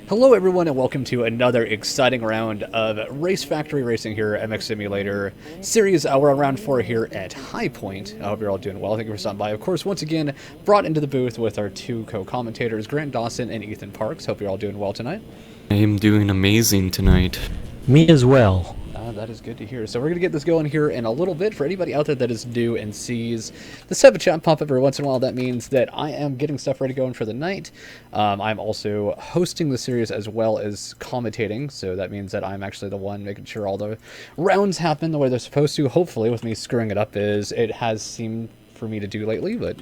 Hello everyone and welcome to another exciting round of Race Factory Racing here at MX Simulator Series. We're on round 4 here at High Point. I hope you're all doing well. Thank you for stopping by. Of course, once again, brought into the booth with our two co-commentators, Grant Dawson and Ethan Parks. Hope you're all doing well tonight. I am doing amazing tonight. Me as well. That is good to hear. So we're going to get this going here in a little bit. For anybody out there that is new and sees the type of chat pop up every once in a while, that means that I am getting stuff ready going for the night. I'm also hosting the series as well as commentating, so that means that I'm actually the one making sure all the rounds happen the way they're supposed to. Hopefully, with me screwing it up as it has seemed for me to do lately, but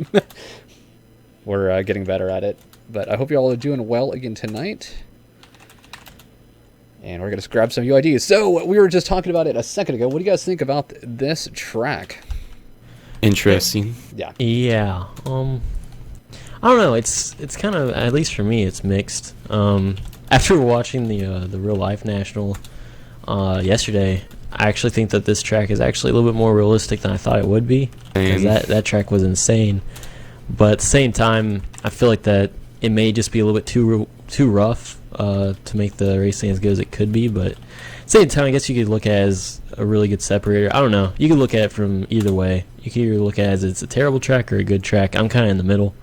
we're getting better at it. But I hope you all are doing well again tonight. And we're going to grab some UIDs. So, we were just talking about it a second ago. What do you guys think about this track? Interesting. Yeah. Yeah. I don't know. It's kind of, at least for me, it's mixed. After watching the real life national yesterday, I actually think that this track is actually a little bit more realistic than I thought it would be. Because that track was insane. But at the same time, I feel like that it may just be a little bit too rough to make the racing as good as it could be, but at the same time, I guess you could look at it as a really good separator. I don't know. You could look at it from either way. You could either look at it as it's a terrible track or a good track. I'm kind of in the middle.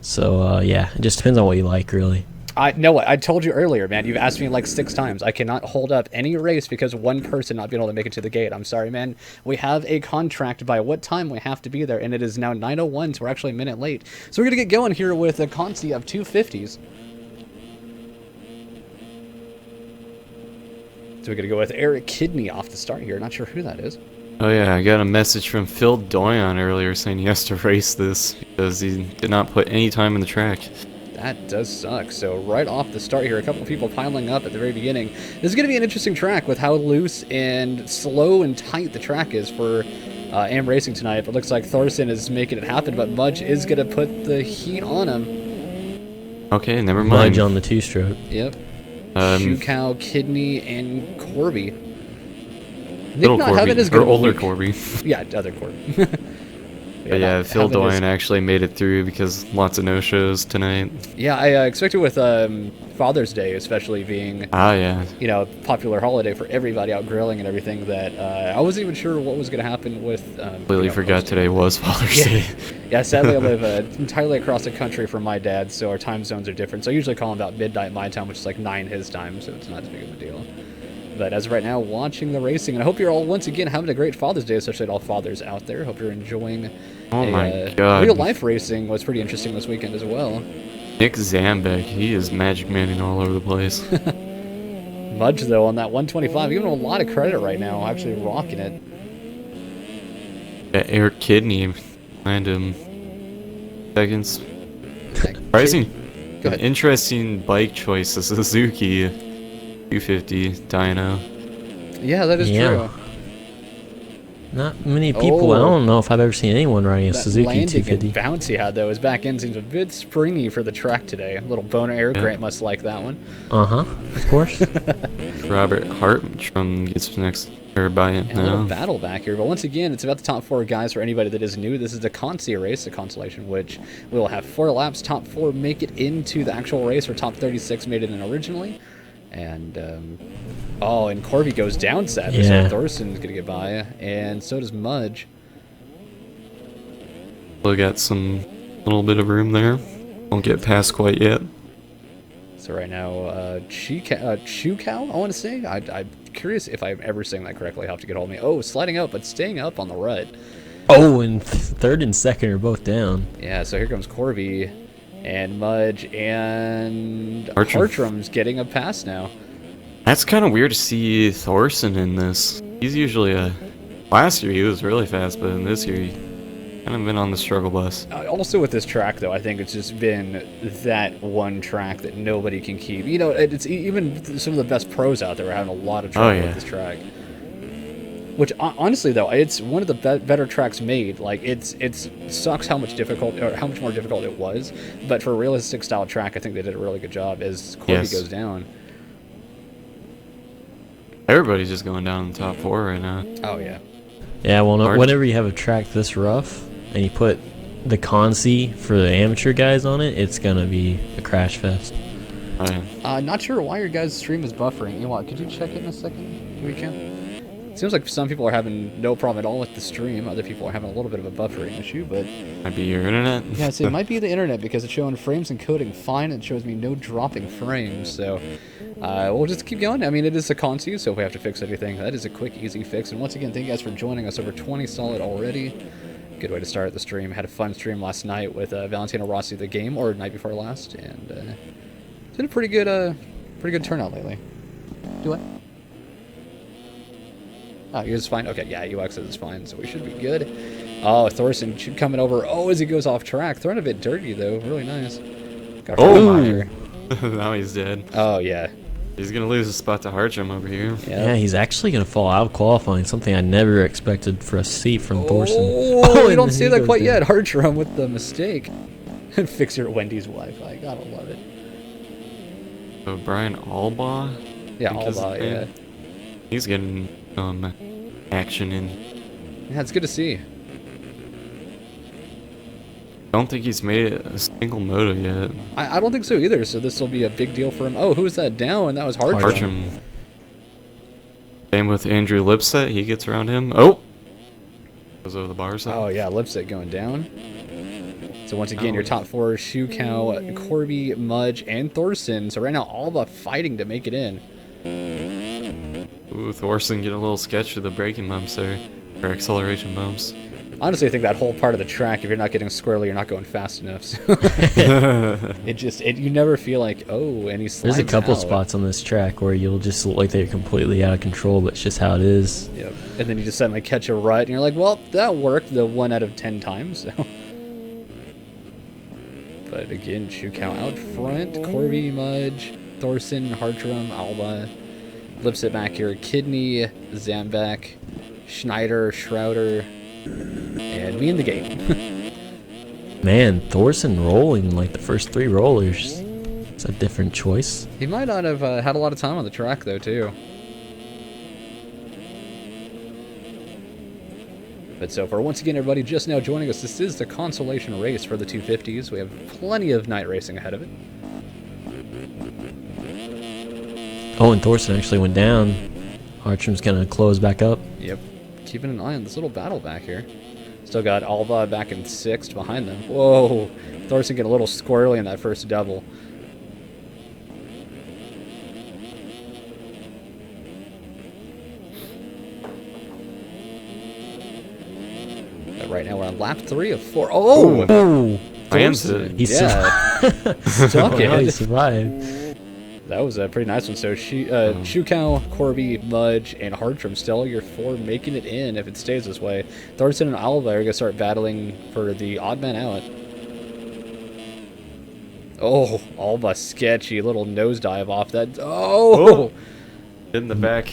So, yeah, it just depends on what you like, really. I know what I told you earlier, man. You've asked me like 6 times. I cannot hold up any race because one person not being able to make it to the gate. I'm sorry, man. We have a contract by what time we have to be there, and it is now 9:01, so we're actually a minute late. So we're going to get going here with a Conti of 250s. So we're going to go with Eric Kidney off the start here. Not sure who that is. Oh yeah, I got a message from Phil Doyon earlier saying he has to race this because he did not put any time in the track. That does suck. So right off the start here, a couple of people piling up at the very beginning. This is going to be an interesting track with how loose and slow and tight the track is for AM Racing tonight. It looks like Thorson is making it happen, but Mudge is going to put the heat on him. Okay, never mind. Mudge on the two-stroke. Yep. Shoe Cow, Kidney, and Corby. Little Corby, or older Corby. Yeah, other Corby. But yeah, Phil Doyon actually made it through because lots of no-shows tonight. Yeah, I expected with Father's Day especially being, you know, a popular holiday for everybody out grilling and everything, that I wasn't even sure what was going to happen with... Completely forgot today was Father's Day. Yeah, sadly I live entirely across the country from my dad, so our time zones are different. So I usually call him about midnight my time, which is like 9 his time, so it's not as big of a deal. But as of right now, watching the racing, and I hope you're all once again having a great Father's Day, especially all fathers out there. Hope you're enjoying. Oh my God! Real life racing was pretty interesting this weekend as well. Nick Zambek, he is magic manning all over the place. Mudge though on that 125, giving him a lot of credit right now, actually rocking it. Yeah, Eric Kidney and him seconds. Surprising. Interesting bike choice, the Suzuki 250 dyno. Yeah, that is true. Not many people. I don't know if I've ever seen anyone riding a Suzuki 250. And bounce he had though, his back end seems a bit springy for the track today. A little boner air. Grant must like that one. Of course. Robert Hartstrom gets next by it now. A little battle back here, but once again, it's about the top 4 guys for anybody that is new. This is the Conti race, the Constellation, which will have 4 laps. Top 4 make it into the actual race, or top 36 made it in originally. And, and Corby goes down sadly, so Thorson's going to get by, and so does Mudge. We'll got some little bit of room there. Won't get past quite yet. So right now, Shoe Cow, I want to say? I'm curious if I'm ever saying that correctly. I'll have to get hold of me. Oh, sliding up, but staying up on the rut. Oh, and third and second are both down. Yeah, so here comes Corby. And Mudge and Hartrum's getting a pass now. That's kind of weird to see Thorson in this. He's usually last year he was really fast, but in this year he kind of been on the struggle bus. Also with this track, though, I think it's just been that one track that nobody can keep. You know, it's even some of the best pros out there are having a lot of trouble with this track. Which honestly though, it's one of the better tracks made. Like it sucks how much more difficult it was, but for a realistic style track, I think they did a really good job. As Corby goes down, everybody's just going down in the top 4 right now. Oh yeah. Yeah, well, whenever you have a track this rough and you put the Consi for the amateur guys on it, it's gonna be a crash fest. Not sure why your guys' stream is buffering. You want? Could you check it in a second? If we can. Seems like some people are having no problem at all with the stream. Other people are having a little bit of a buffering issue, but Might be your internet. yeah, so it might be the internet because it's showing frames encoding fine. And it shows me no dropping frames, so we'll just keep going. I mean, it is a Consu, so if we have to fix anything, that is a quick, easy fix. And once again, thank you guys for joining us. Over 20 solid already. Good way to start the stream. Had a fun stream last night with Valentino Rossi, the game, or night before last, and it's been a pretty good turnout lately. Do what? Oh, yours is fine? Okay, yeah, UX is fine, so we should be good. Oh, Thorson coming over. Oh, as he goes off track. Throwing a bit dirty, though. Really nice. Got Oh my! my! Now he's dead. Oh, yeah. He's gonna lose a spot to Hartram over here. Yeah, he's actually going to fall out of qualifying, something I never expected for us to see from Thorson. Oh, we and don't then see he that goes quite down. yet. Hartram with the mistake. Fix your Wendy's Wi-Fi. Gotta love it. So Brian Albaugh? Yeah, think is Alba, his yeah. name. He's getting action in. Yeah, it's good to see. I don't think he's made a single moto yet. I don't think so either, so this will be a big deal for him. Oh, who was that down? That was Hartram. Hartram. Same with Andrew Lipset. He gets around him. Oh! Goes over the bar side. Oh, yeah, Lipset going down. So once again, Oh. your top four, Shukow, Corby, Mudge, and Thorson. So right now, Alba fighting to make it in. Ooh, Thorson get a little sketch with the braking bumps there. Or acceleration bumps. Honestly, I think that whole part of the track, if you're not getting squarely, you're not going fast enough. So you never feel like, oh, and he slides There's a couple out. spots on this track where you'll just look like they're completely out of control, but it's just how it is. Yep. And then you just suddenly catch a rut, and you're like, well, that worked the 1 out of 10 times. So. But again, Shukow out front, Corby, Mudge, Thorson, Hartram, Alba, Lipset back here, Kidney, Zambak, Schneider, Schrouder, and me in the game. Man, Thorson rolling like the first 3 rollers. It's a different choice. He might not have had a lot of time on the track, though, too. But so far, once again, everybody just now joining us, this is the consolation race for the 250s. We have plenty of night racing ahead of it. Oh, and Thorson actually went down. Hartram's going to close back up. Yep. Keeping an eye on this little battle back here. Still got Alba back in 6th behind them. Whoa! Thorson getting a little squirrely in that first double. But right now we're on lap 3 of 4. Oh! Oh! Lands Thorson, it. He's yeah. Oh, Stuck no, he it. survived. That was a pretty nice one. So Shukow, Corby, Mudge, and Hartram still your 4 making it in if it stays this way. Thorson and Alba are going to start battling for the odd man out. Oh, Alba sketchy little nosedive off that. Oh! In the back.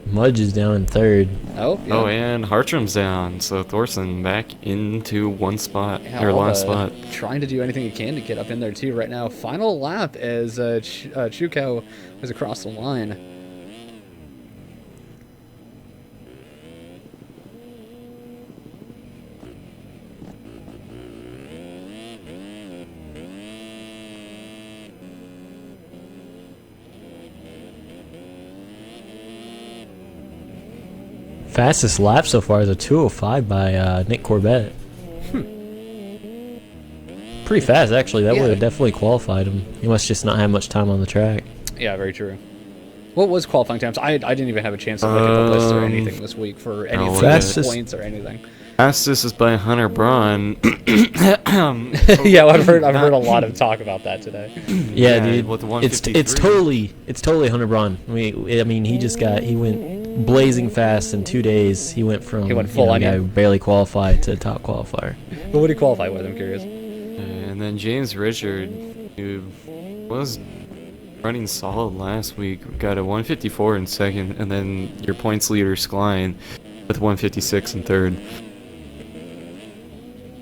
Mudge is down in 3rd. Oh, yeah. Oh, and Hartram's down. So Thorson back into one spot. Yeah, Or last spot. Trying to do anything he can to get up in there too right now. Final lap as Shukow is across the line. Fastest lap so far is a 2:05 by Nick Corbett. Pretty fast, actually. That Yeah. would have definitely qualified him. He must just not have much time on the track. Yeah, very true. What was qualifying times? I didn't even have a chance to look at the list or anything this week for any look at it. points or anything. Fastest is by Hunter Braun. Yeah, I've heard a lot of talk about that today. Yeah, Yeah, dude. with the It's 153. totally Hunter Braun. I mean, he went blazing fast in 2 days. He went from full a guy onion. who barely qualified to top qualifier. But what did he qualify with? I'm curious. And then James Richard, who was running solid last week, got a 154 in 2nd, and then your points leader Skline with 156 in 3rd.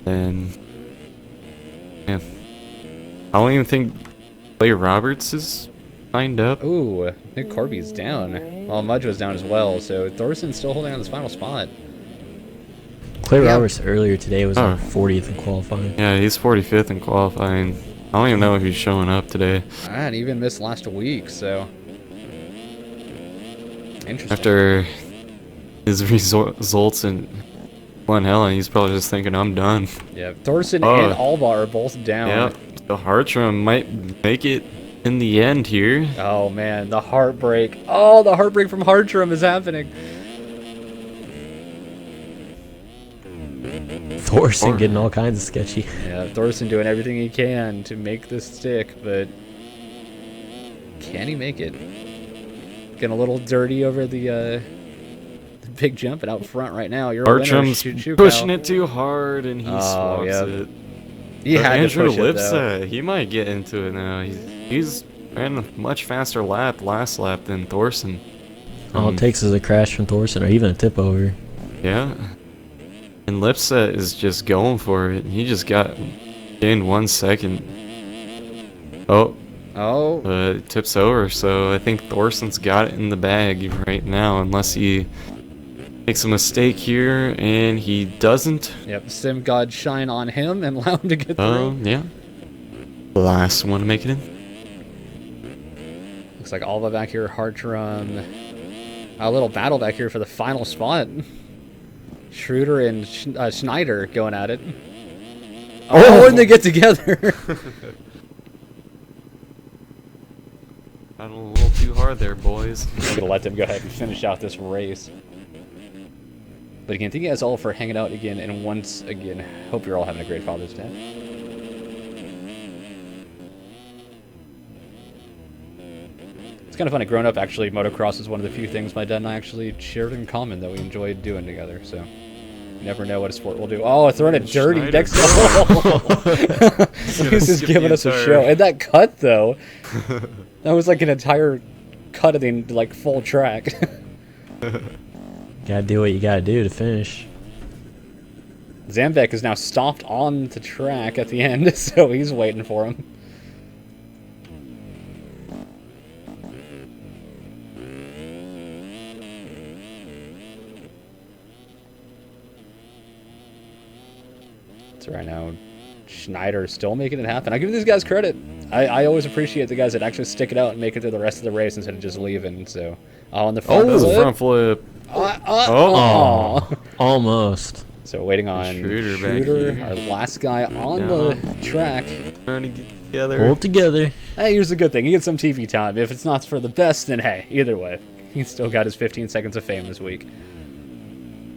And yeah, I don't even think Clay Roberts is signed up. Ooh, Nick Corby's down. Well, Mudge was down as well, so Thorson's still holding on this final spot. Clay Yeah. Roberts earlier today was Oh. on 40th in qualifying. Yeah, he's 45th in qualifying. I don't even know who's showing up today. And even missed last week, so interesting. After his results in Glen Helen, he's probably just thinking, I'm done. Yeah, Thorson Oh. and Alba are both down. Yeah, the Hartram might make it in the end here. Oh man, the heartbreak. Oh, the heartbreak from Hartram is happening. Thorson getting all kinds of sketchy. Yeah, Thorson doing everything he can to make this stick, but can he make it? Getting a little dirty over the big jump and out front right now. You're Hartram's a winner. Shoot, pushing Kyle. it too hard, and he swaps yeah. it. He But had Andrew to push it, though. Lipsa, he might get into it now. He's ran a much faster lap last lap than Thorson. All it takes is a crash from Thorson or even a tip over. Yeah. And Lipset is just going for it. He just gained 1 second. Oh, Oh, tips over. So I think Thorson's got it in the bag right now, unless he makes a mistake here, and he doesn't. yep. Sim God shine on him and allow him to get through. Yeah. Last one to make it in. Looks like Alba back here, Hartram. A little battle back here for the final spot. Schroeder and Schneider going at it. Oh, and they get together. Got a little too hard there, boys. I'm gonna let them go ahead and finish out this race. But again, thank you guys all for hanging out again, and once again, hope you're all having a great Father's Day. It's kind of funny, growing up, actually, motocross is one of the few things my dad and I actually shared in common that we enjoyed doing together, so you never know what a sport will do. Oh, throwing it dirty Schneider. next to He's just Skip giving the us a entire- show. And that cut, though, that was like an entire cut of the, like, full track. Gotta do what you gotta do to finish. Zambek is now stopped on the track at the end, so he's waiting for him. So right now, Schneider is still making it happen. I give these guys credit. I always appreciate the guys that actually stick it out and make it through the rest of the race instead of just leaving. So, on the front That's a flip. front flip. Oh. Almost. So waiting on Schroeder back Schroeder, here. our last guy on Yeah. the track. Trying to get together. Hold together. Hey, here's the good thing. He gets some TV time. If it's not for the best, then hey, either way. He's still got his 15 seconds of fame this week.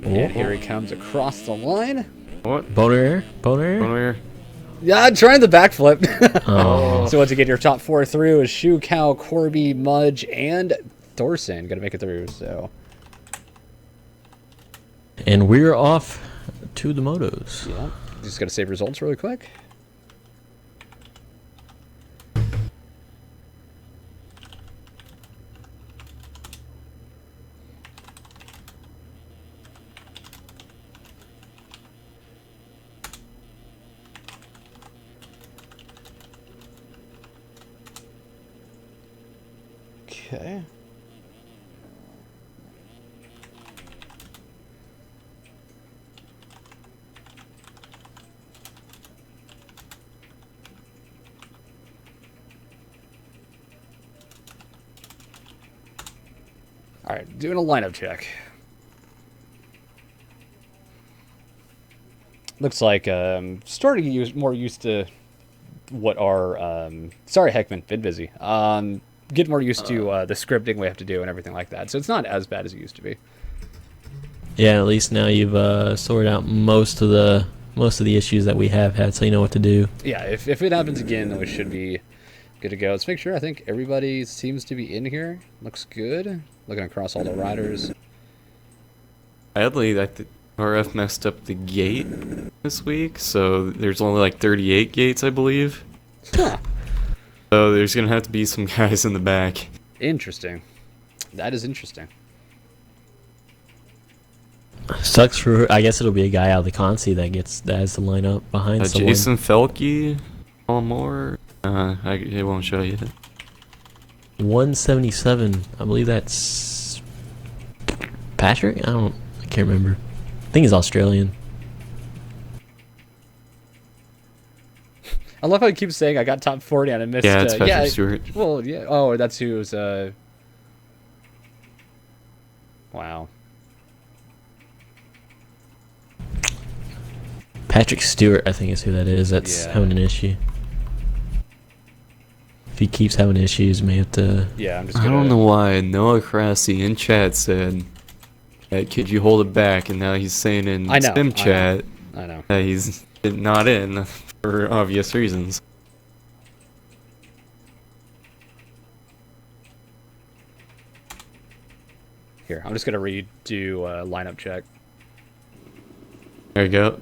And here he comes across the line. What? Boner air? Boner air? One here. Yeah, trying the backflip. Oh. So once you get your top four through is Shu, Cow, Corby, Mudge, and Thorson. Gonna make it through, so. And we're off to the motos. Yeah. Just gotta save results really quick. Okay. All right, doing a lineup check. Looks like starting to get more used to what our sorry Heckman, been busy. Get more used to the scripting we have to do and everything like that. So it's not as bad as it used to be. Yeah, at least now you've sorted out most of the issues that we have had, so you know what to do. Yeah, if it happens again, then we should be good to go. Let's make sure. I think everybody seems to be in here. Looks good. Looking across all the riders. Sadly, RF messed up the gate this week, so there's only like 38 gates, I believe. Huh. So there's gonna have to be some guys in the back. Interesting. That is interesting. Sucks for, I guess it'll be a guy out of the consi that has to line up behind someone. Jason Felke, Paul Moore. It won't show you. 177. I believe that's Patrick. I can't remember. I think he's Australian. I love how he keeps saying I got top 40 and I missed. Yeah, it's Patrick Stewart. Well, yeah. Oh, that's who's. Wow. Patrick Stewart, I think is who that is. That's Yeah. having an issue. If he keeps having issues, may have to. Yeah, I'm just I gonna. don't know why Noah Crassi in chat said, hey, could you hold it back? And now he's saying in I know, Sim chat I know. that he's not in for obvious reasons. Here, I'm just gonna redo lineup check. There you go.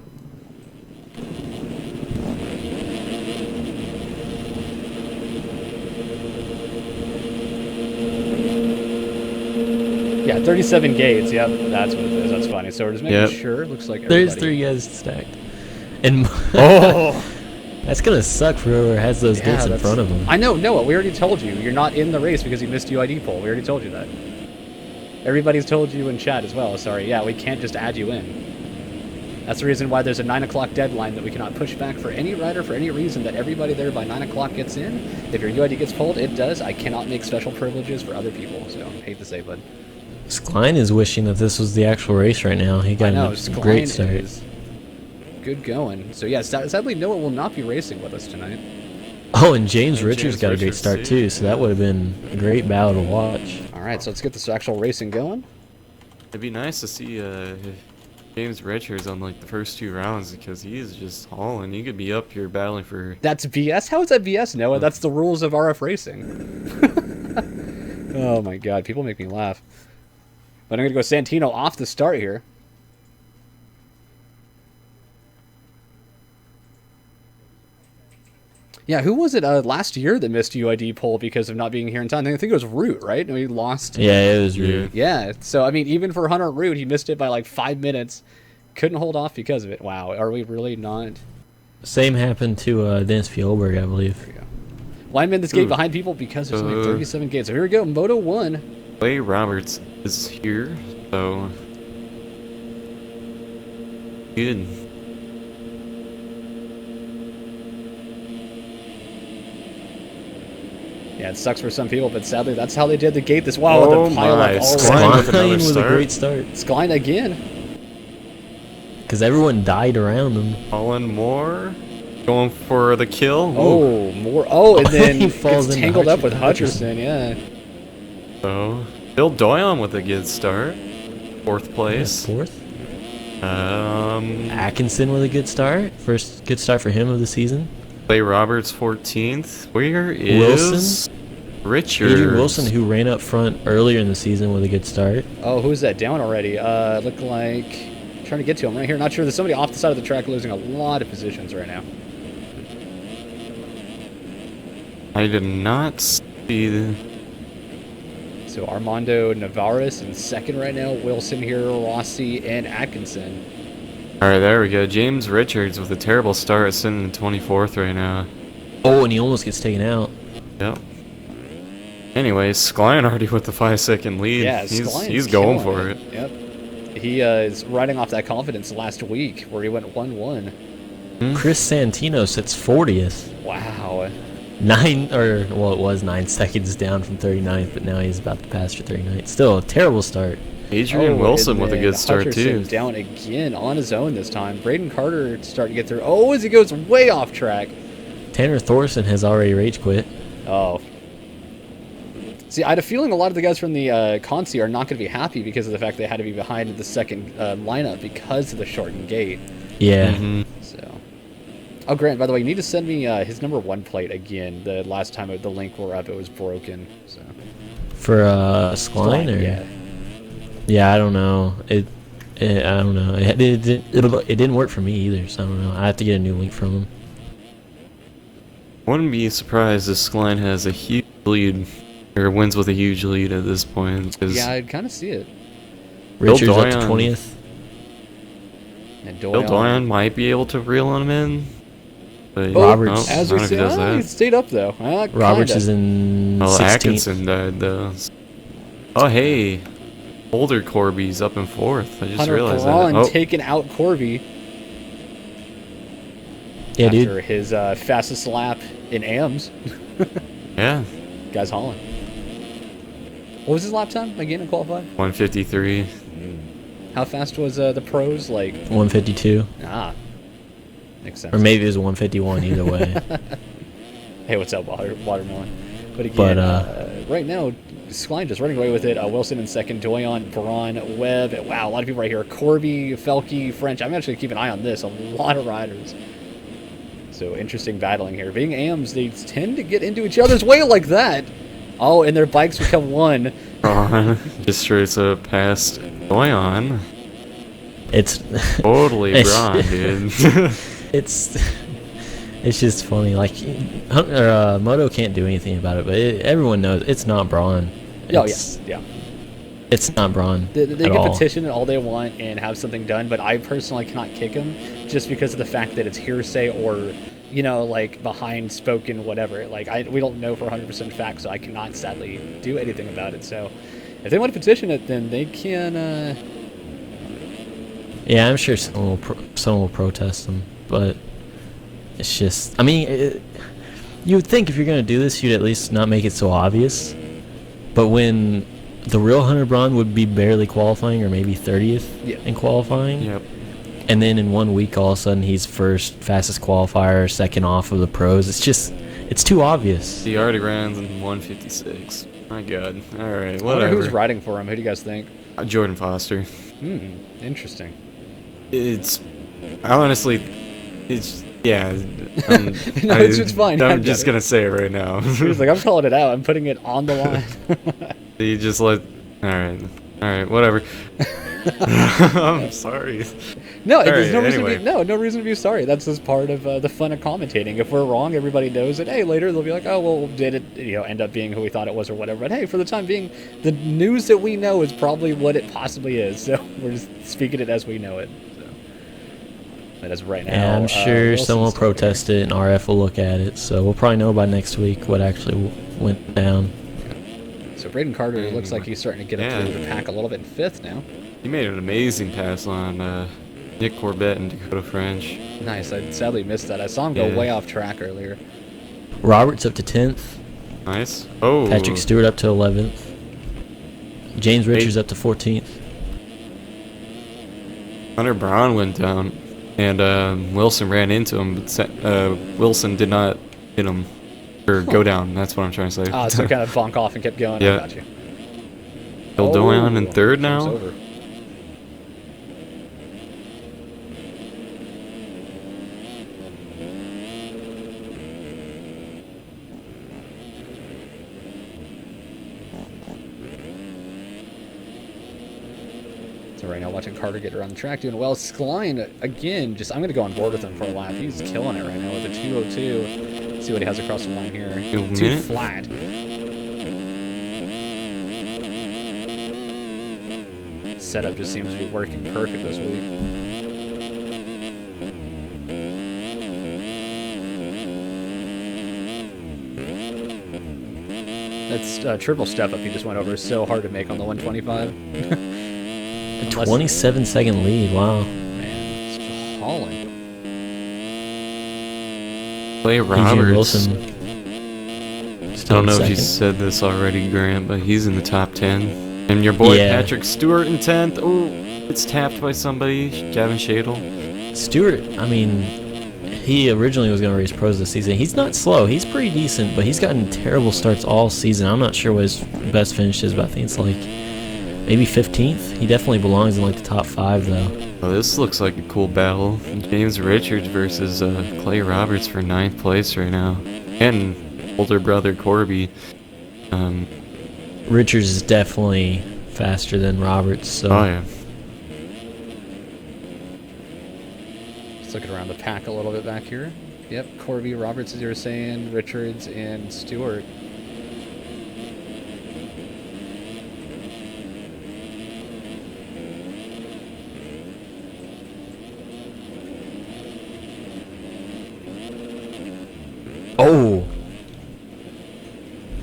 Yeah, 37 gates. Yep, that's what it is. That's funny. So we're just making Yep. sure. Looks like There's everybody- 3 guys stacked, and Oh. that's gonna suck for whoever has those Yeah, gates in that's- front of them. I know, Noah. We already told you. You're not in the race because you missed UID poll. We already told you that. Everybody's told you in chat as well. Sorry. Yeah, we can't just add you in. That's the reason why there's a 9 o'clock deadline that we cannot push back for any rider for any reason. That everybody there by 9 o'clock gets in. If your UID gets pulled, it does. I cannot make special privileges for other people. So hate to say, bud. Skline is wishing that this was the actual race right now. He I got know. a great Skline start. is good going. So yeah, sadly Noah will not be racing with us tonight. Oh, and James And Richards James got a great Richards, start too. too, so that would have been a great battle to watch. All right, so let's get this actual racing going. It'd be nice to see James Richards on like the first 2 rounds because he is just hauling. He could be up here battling for. That's BS? How is that BS, Noah? That's the rules of RF racing. Oh my god, people make me laugh. But I'm going to go Santino off the start here. Yeah, who was it last year that missed UID poll because of not being here in time? I think it was Root, right? No, he lost. Yeah, it was rude. Yeah, so I mean, even for Hunter Root, he missed it by like 5 minutes. Couldn't hold off because of it. Wow, are we really not? Same happened to Dennis Fjolberg, I believe. Well, I'm in this gate Ooh. behind people because there's only 37 gates. So here we go, Moto 1. Clay Roberts is here, so. Good. Yeah, it sucks for some people, but sadly, that's how they did the gate this. Wow, Oh the pile my, up all Skline around. with another Skline with a start. great start. Skline again. Because everyone died around him. Colin Moore going for the kill. Ooh. Oh, more. Oh, and then He he falls gets into tangled up with Hutcherson. Hutcherson. Yeah. So Bill Doyon with a good start, 4th place. 4th. Um, Atkinson with a good start. First good start for him of the season. Clay Roberts 14th. Where is Wilson? Richards? Adrian Wilson, who ran up front earlier in the season with a good start. Oh, who's that down already? Look like. Trying to get to him right here. Not sure. There's somebody off the side of the track losing a lot of positions right now. I did not see the. So Armando Navarez in second right now. Wilson here, Rossi, and Atkinson. Alright, there we go. James Richards with a terrible start, sitting in 24th right now. Oh, and he almost gets taken out. Yep. Anyways, Skline already with the 5-second lead. Yeah, he's Skline's going killing for it. Yep. He is riding off that confidence last week where he went 1-1. Chris Santino sits 40th. Wow. It was 9 seconds down from 39th, but now he's about to pass for 39th. Still a terrible start. Adrian Oh, Wilson and with a then good start too. Hutcherson's down again on his own this time. Braden Carter starting to get through. Oh, as he goes way off track. Tanner Thorson has already rage quit. Oh. See, I had a feeling a lot of the guys from the Consi are not going to be happy because of the fact they had to be behind the second lineup because of the shortened gate. Yeah. Mhm. So, oh, Grant, by the way, you need to send me his number 1 plate again. The last time the link were up, it was broken. So, For Skline, or yeah. yeah, I don't know. I don't know. It didn't work for me either, so I don't know. I have to get a new link from him. Wouldn't be surprised if Skline has a huge lead, or wins with a huge lead at this point. 'Cause Yeah, I'd kind of see it. Bill Richards up to Doyon. 20th. And Bill Doyon might be able to reel him in. But Roberts- I As don't we know if he say, does he that. stayed up though. Roberts Kinda. is in Well, 16th. Atkinson died though. Oh hey, Boulder Corby's up in 4th. I just Hunter realized Braun that. Oh, taking out Corby. Yeah, after dude. his fastest lap in AMs. Yeah, Guy's hauling. What was his lap time again in qualifying? 153. How fast was the pros? Like, 152. makes sense. Or maybe it was 151, either way. Hey, what's up, Watermelon? But again, But, right now, Skline just running away with it. Wilson in second, Doyon, Braun, Webb. Wow, a lot of people right here. Corby, Felke, French. I'm actually keeping an eye on this. A lot of riders. So interesting battling here. Being AMs, they tend to get into each other's way like that. Oh, and their bikes become one. Braun just straight up past Doyon. It's Totally It's- Braun, dude. it's just funny. Like, Moto can't do anything about it, but everyone knows it's not Braun. Oh, It's- yeah. It's not Braun They at can all. petition it all they want and have something done, but I personally cannot kick him just because of the fact that it's hearsay or, you know, like behind spoken whatever. Like we don't know for 100% fact, so I cannot sadly do anything about it. So if they want to petition it, then they can. Yeah, I'm sure someone will protest them, but it's just. I mean, you would think if you're gonna do this, you'd at least not make it so obvious. But when the real Hunter Braun would be barely qualifying, or maybe 30th Yeah. in qualifying, Yep. and then in 1 week, all of a sudden he's first, fastest qualifier, second off of the pros. It's too obvious. He already ran in 156. My God. All right, I wonder whatever. who's riding for him. Who do you guys think? Jordan Foster. Interesting. It's honestly, it's yeah. No, it's fine. I'm just gonna say it right now. He's like, I'm calling it out. I'm putting it on the line. You just let. All right, whatever. I'm sorry. No, All there's no right, reason to anyway. be, no reason to be sorry. That's just part of the fun of commentating. If we're wrong, everybody knows it. Hey, later they'll be like, oh, well, did it end up being who we thought it was or whatever. But hey, for the time being, the news that we know is probably what it possibly is. So we're just speaking it as we know it. So that is right now. Yeah, I'm sure Wilson's someone will still here. protest it, and RF will look at it. So we'll probably know by next week what actually went down. So Braden Carter looks like he's starting to get up Yeah. through the pack a little bit in fifth now. He made an amazing pass on Nick Corbett and Dakota French. Nice. I sadly missed that. I saw him go Yeah. way off track earlier. Roberts up to 10th. Nice. Oh. Patrick Stewart up to 11th. James Richards up to 14th. Hunter Brown went down, and Wilson ran into him, but Wilson did not hit him or go down. That's what I'm trying to say. So kind of bonk off and kept going. Yeah. I got you. Bill Doyon in third game's now. over. So right now watching Carter get around the track doing well. Skline, again, I'm going to go on board with him for a lap. He's killing it right now with a 202. Let's see what he has across the line here. 2 minute? flat. Setup just seems to be working perfect this week. That's triple step up he just went over. So hard to make on the 125. Unless- 27-second lead. Wow. Man, it's hauling. Clay PJ Roberts. Wilson. I Still don't know in if you second. said this already, Grant, but he's in the top 10. And your boy Yeah. Patrick Stewart in 10th. Oh, it's tapped by somebody. Gavin Shadle. Stewart, I mean, he originally was going to race pros this season. He's not slow. He's pretty decent, but he's gotten terrible starts all season. I'm not sure what his best finish is, but I think it's like maybe 15th. He definitely belongs in like the top 5, though. Well, this looks like a cool battle. James Richards versus Clay Roberts for 9th place right now. And older brother Corby. Richards is definitely faster than Roberts. So Oh, yeah. Just looking around the pack a little bit back here. Yep, Corby, Roberts, as you were saying, Richards, and Stewart. Oh.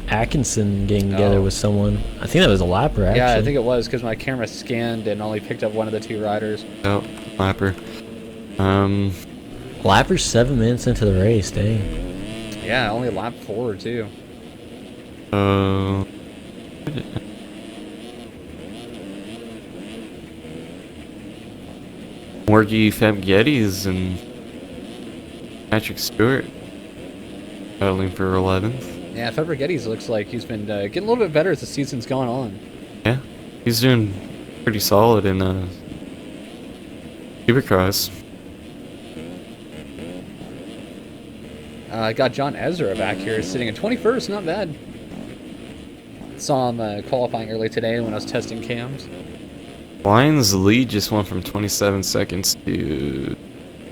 Atkinson getting together Oh. with someone. I think that was a lapper, actually. Yeah, I think it was because my camera scanned and only picked up one of the 2 riders. Oh, Lapper. Lapper's 7 minutes into the race, dang. Yeah, only lap 4 too. Morgie Fabgettis and Patrick Stewart battling for 11th. Yeah, Fabregattis looks like he's been getting a little bit better as the season's gone on. Yeah, he's doing pretty solid in Supercross. I got John Ezra back here sitting at 21st, not bad. Saw him qualifying early today when I was testing cams. Lions' lead just went from 27 seconds to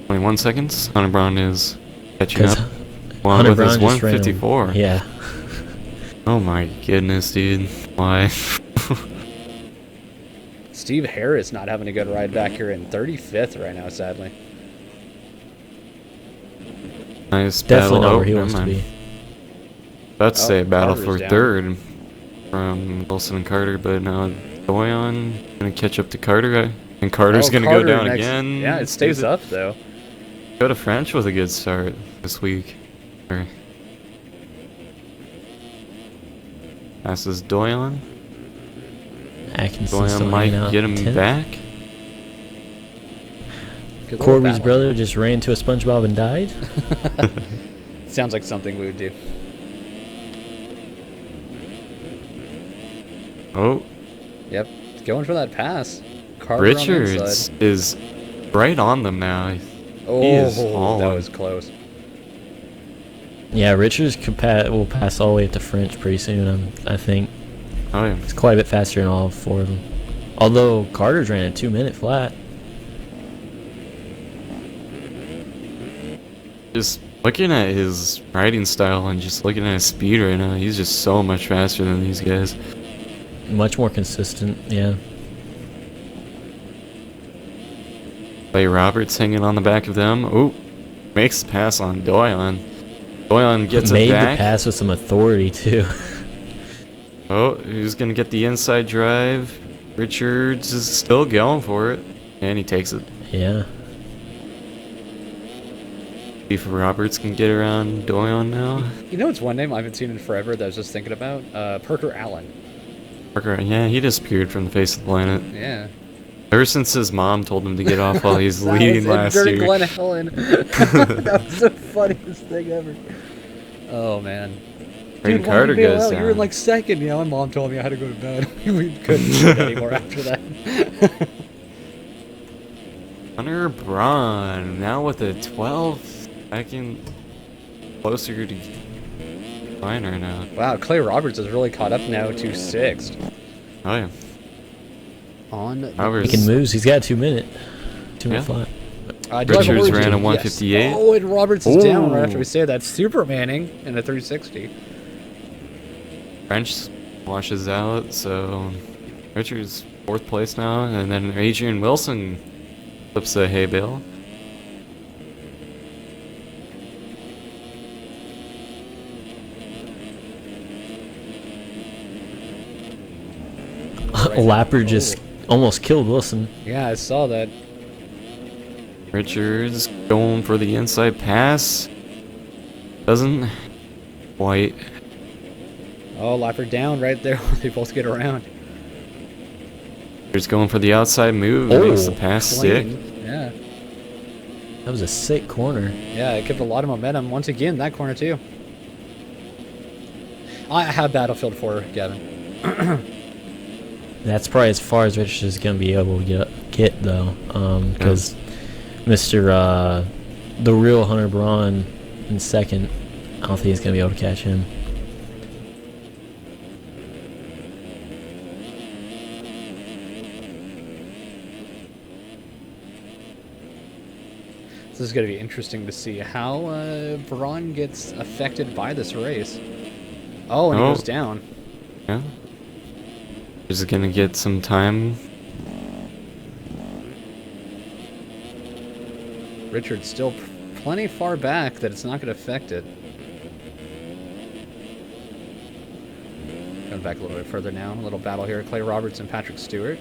21 seconds. Hunter Brown is catching up. Well, Hunter with Brown his just ran 154. Yeah. Oh my goodness, dude. Why? Steve Harris not having a good ride back here in 35th right now, sadly. Nice Definitely battle. not Oh, where he never wants to mind. be. About to say a battle Carter's for down. third from Wilson and Carter, but now Doyon gonna catch up to Carter, and Carter's gonna Carter go down next- again. Yeah, it stays up though. Go to French with a good start this week. Passes Doyon. Atkinson Doyon still might hanging out get him 10th. back. Good little Corby's battle. brother just ran to a SpongeBob and died. Sounds like something we would do. Oh, Yep, going for that pass. Carter on the Richards inside. is right on them now. Oh, is that hauling. was close. Yeah, Richards will pass all the way up to French pretty soon, I think. Oh yeah. It's quite a bit faster than all four of them. Although Carter's ran a 2-minute flat. Just looking at his riding style and just looking at his speed right now, he's just so much faster than these guys. Much more consistent, yeah. Clay Roberts hanging on the back of them. Oh, makes the pass on Doyon. Doyon gets Made it back. the pass with some authority, too. Oh, who's gonna get the inside drive? Richards is still going for it, and he takes it. Yeah. See if Roberts can get around Doyon now. You know, it's one name I haven't seen in forever that I was just thinking about. Parker Allen. Parker, yeah, he disappeared from the face of the planet. Yeah. Ever since his mom told him to get off while he's That leading was last during year. Glen Helen. That was the funniest thing ever. Oh man. Braden Dude, why Carter did you bail goes out? down. You were in like second. Yeah, my mom told me I had to go to bed. We couldn't do it anymore after that. Hunter Braun now with a 12 second closer to fine right now. Wow, Clay Roberts has really caught up now to sixth. Oh yeah. On the Roberts Making moves. He's got a 2-minute. 2-minute Yeah. flat. do I have Richards a ran a origin? 158. Yes. Oh, and Roberts is down right after Ooh. we say that. Supermaning in a 360. French washes out, so Richards fourth place now, and then Adrian Wilson flips a hay bale. Lapper just almost killed Wilson. Yeah, I saw that. Richards going for the inside pass. Doesn't quite. Oh, Lapper down right there. They both get around. Richards going for the outside move. Oh, Makes the pass stick. Clean. Yeah. That was a sick corner. Yeah, it kept a lot of momentum. Once again, that corner too. I have Battlefield 4, Gavin. That's probably as far as Richards is going to be able to get though. Because Mr. The real Hunter Braun in second, I don't think he's going to be able to catch him. This is going to be interesting to see how Braun gets affected by this race. Oh, and he Oh. goes down. Yeah. Is it gonna get some time? Richard's still plenty far back that it's not going to affect it. Going back a little bit further now. A little battle here. Clay Roberts and Patrick Stewart.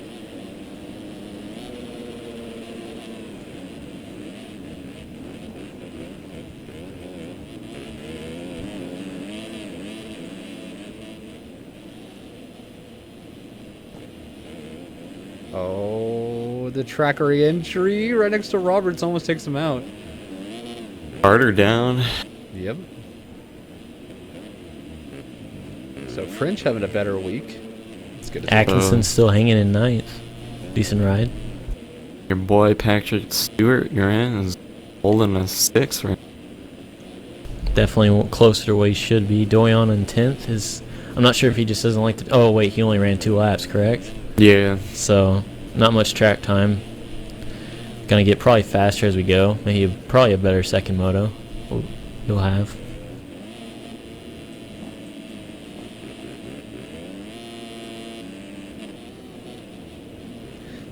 Oh, the tracker entry right next to Roberts almost takes him out. Carter down. Yep. So French having a better week. It's good. Atkinson's still hanging in ninth. Decent ride. Your boy Patrick Stewart, you're in, is holding a 6 right. Definitely closer to where he should be. Doyon in 10th is... I'm not sure if he just doesn't like to... Oh, wait, he only ran 2 laps, correct? Yeah. So, not much track time. Gonna get probably faster as we go. Maybe probably a better second moto he'll have.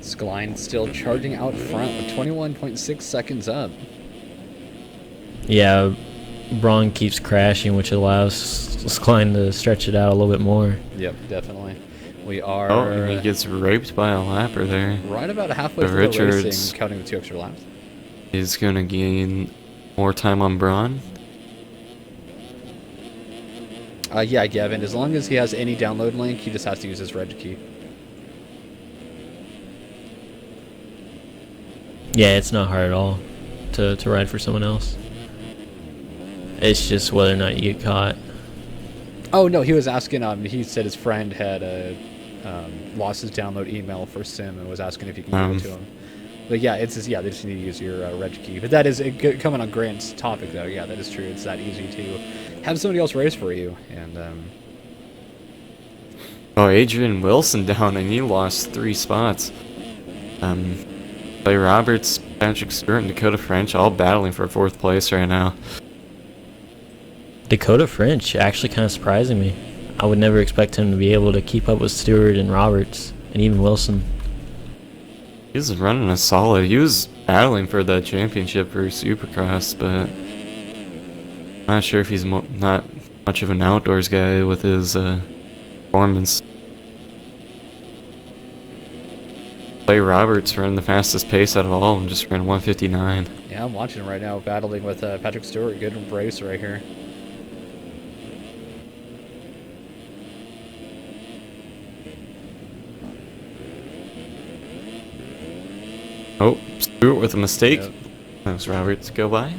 Skline still charging out front with 21.6 seconds up. Yeah, Braun keeps crashing, which allows Skline to stretch it out a little bit more. Yep, definitely. We are Oh, and he gets raped by a lapper there. right about halfway The through the Richards racing, counting the 2 extra laps. He's gonna gain more time on Braun. Yeah, Gavin, as long as he has any download link, he just has to use his reg key. Yeah, it's not hard at all to ride for someone else. It's just whether or not you get caught. Oh, no, he was asking, he said his friend had lost his download email for Sim and was asking if you can give it to him. But yeah, it's just, they just need to use your reg key. But that is, coming on Grant's topic though, yeah, that is true. It's that easy to have somebody else race for you. And Oh, Adrian Wilson down, and he lost 3 spots. Clay Roberts, Patrick Stewart, and Dakota French all battling for 4th place right now. Dakota French actually kind of surprising me. I would never expect him to be able to keep up with Stewart and Roberts and even Wilson. He was running a solid. He was battling for the championship for Supercross, but I'm not sure if he's not much of an outdoors guy with his performance. Clay Roberts ran the fastest pace out of all and just ran 159. yeah, I'm watching him right now, battling with Patrick Stewart. Good race right here. Oh, Stewart with a mistake. Yep. That was Roberts go by.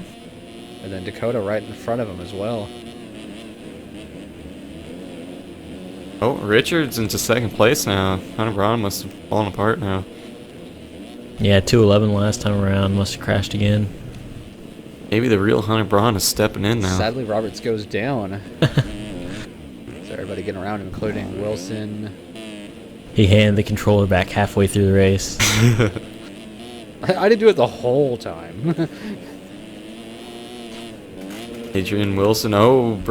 And then Dakota right in front of him as well. Oh, Richards into 2nd place now. Hunter Braun must have fallen apart now. Yeah, 211 last time around. Must have crashed again. Maybe the real Hunter Braun is stepping in now. Sadly, Roberts goes down. So everybody getting around, including Wilson. He handed the controller back halfway through the race. I didn't do it the whole time. Adrian Wilson. Oh,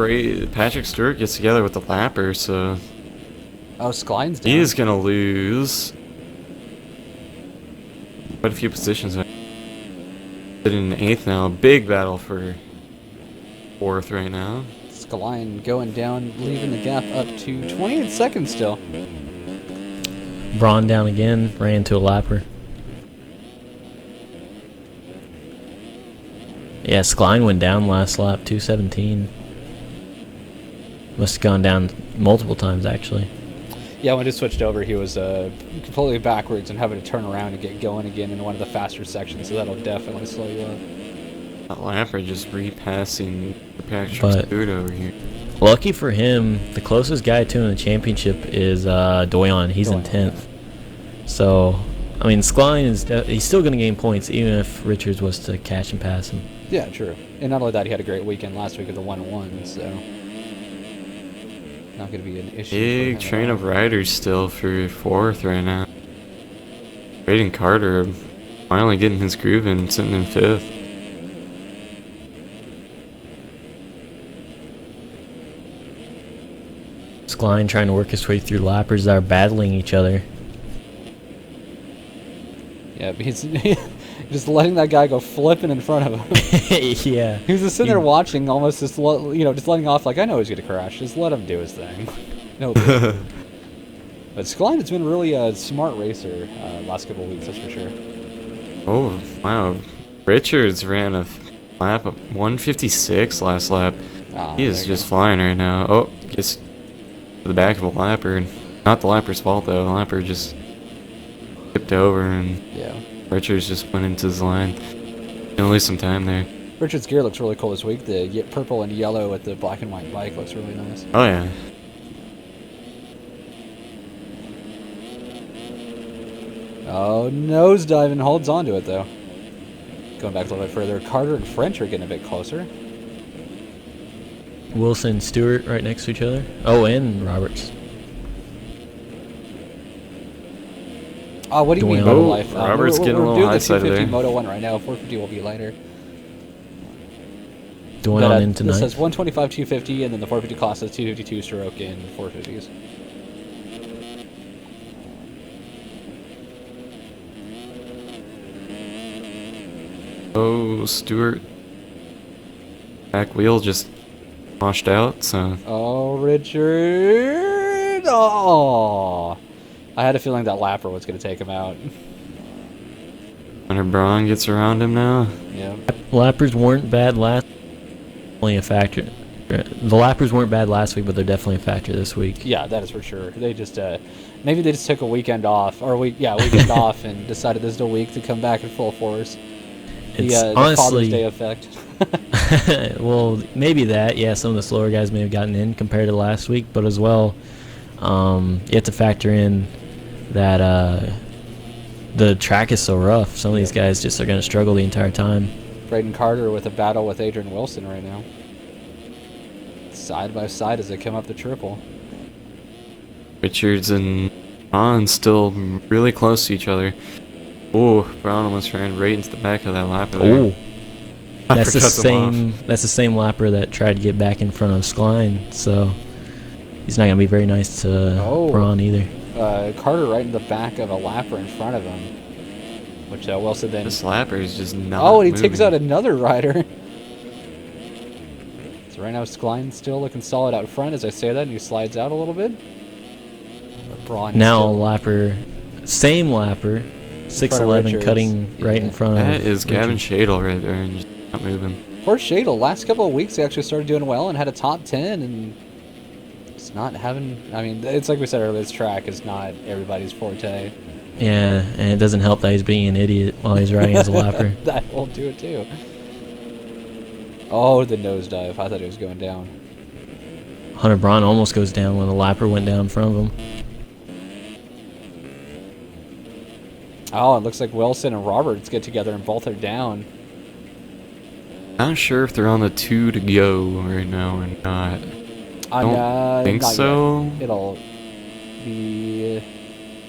Patrick Stewart gets together with the lapper, so Oh, Skline's down. he is going to lose quite a few positions. Sitting in 8th now. Big battle for 4th right now. Skline going down, leaving the gap up to 28 seconds still. Braun down again. Ran into a lapper. Yeah, Skline went down last lap, 217. Must have gone down multiple times, actually. Yeah, when he switched over, he was completely backwards and having to turn around and get going again in one of the faster sections, so that'll definitely slow you up. That lapper just repassing the Patrick But- Stewart over here. Lucky for him, the closest guy to him in the championship is Doyon. He's in Doyon, 10th. So, I mean, Skline is he's still going to gain points, even if Richards was to catch and pass him. Yeah, true. And not only that, he had a great weekend last week at the 1-1, so not going to be an issue. Big for him train at all. of riders still for 4th right now. Braden Carter finally getting his groove and sitting in 5th. Skline trying to work his way through lappers that are battling each other. Yeah, but he's just letting that guy go flipping in front of him. Yeah. He was just sitting there watching, almost just just letting off like, I know he's gonna crash. Just let him do his thing. No. Big. But Skline has been really a smart racer last couple of weeks, that's for sure. Oh, wow. Richards ran a lap of 156 last lap. Ah, He there is you just go. flying right now. Oh, gets to the back of a lapper. Not the lapper's fault, though. The lapper just tipped over, and Yeah. Richards just went into his line. Gonna lose some time there. Richard's gear looks really cool this week. The purple and yellow with the black and white bike looks really nice. Oh yeah. Oh, nosediving, holds on to it though. Going back a little bit further, Carter and French are getting a bit closer. Wilson and Stewart right next to each other. Oh, and Roberts. What do you mean, Doyle. Moto Life? Robert's getting a little doing high the side of 250 there. Moto 1 right now. 450 will be lighter. Going But, on into this ninth. says 125, 250, and then the 450 class is 252 stroke and 450s. Oh, Stewart. Back wheel just washed out, so Oh, Richard! Oh, I had a feeling that Lapper was going to take him out. Hunter Braun gets around him now. Yeah. Lappers weren't bad last. Only a factor. The lappers weren't bad last week, but they're definitely a factor this week. Yeah, that is for sure. They just maybe they just took a weekend off, or weekend off, and decided this is the week to come back in full force. It's The Father's honestly, Day effect. well, maybe that. Yeah, some of the slower guys may have gotten in compared to last week, but as well, you have to factor in that the track is so rough. Some of these guys just are going to struggle the entire time. Braden Carter with a battle with Adrian Wilson right now. Side by side as they come up the triple. Richards and Braun still really close to each other. Oh, Braun almost ran right into the back of that lapper there. Oh, that's the Cuts him off. same. That's the same lapper that tried to get back in front of Skline. So he's not going to be very nice to Braun either. Carter right in the back of a lapper in front of him. Which Wilson then... This lapper is just not Oh, and he moving. takes out another rider. So right now Skline still looking solid out front as I say that, and he slides out a little bit. But Braun Now still lapper, same lapper, 6'11", Richards. cutting right in Yeah. front of. That is Gavin Richards. Shadle right there and just not moving. Poor Shadle. Last couple of weeks, he actually started doing well and had a top 10, and it's not having... I mean, it's like we said earlier, this track is not everybody's forte. Yeah, and it doesn't help that he's being an idiot while he's riding as a lapper. That will do it, too. Oh, the nosedive. I thought it was going down. Hunter Braun almost goes down when the lapper went down in front of him. Oh, it looks like Wilson and Roberts get together and both are down. Not sure if they're on the 2 to go right now or not. Don't think not so. yet. It'll be...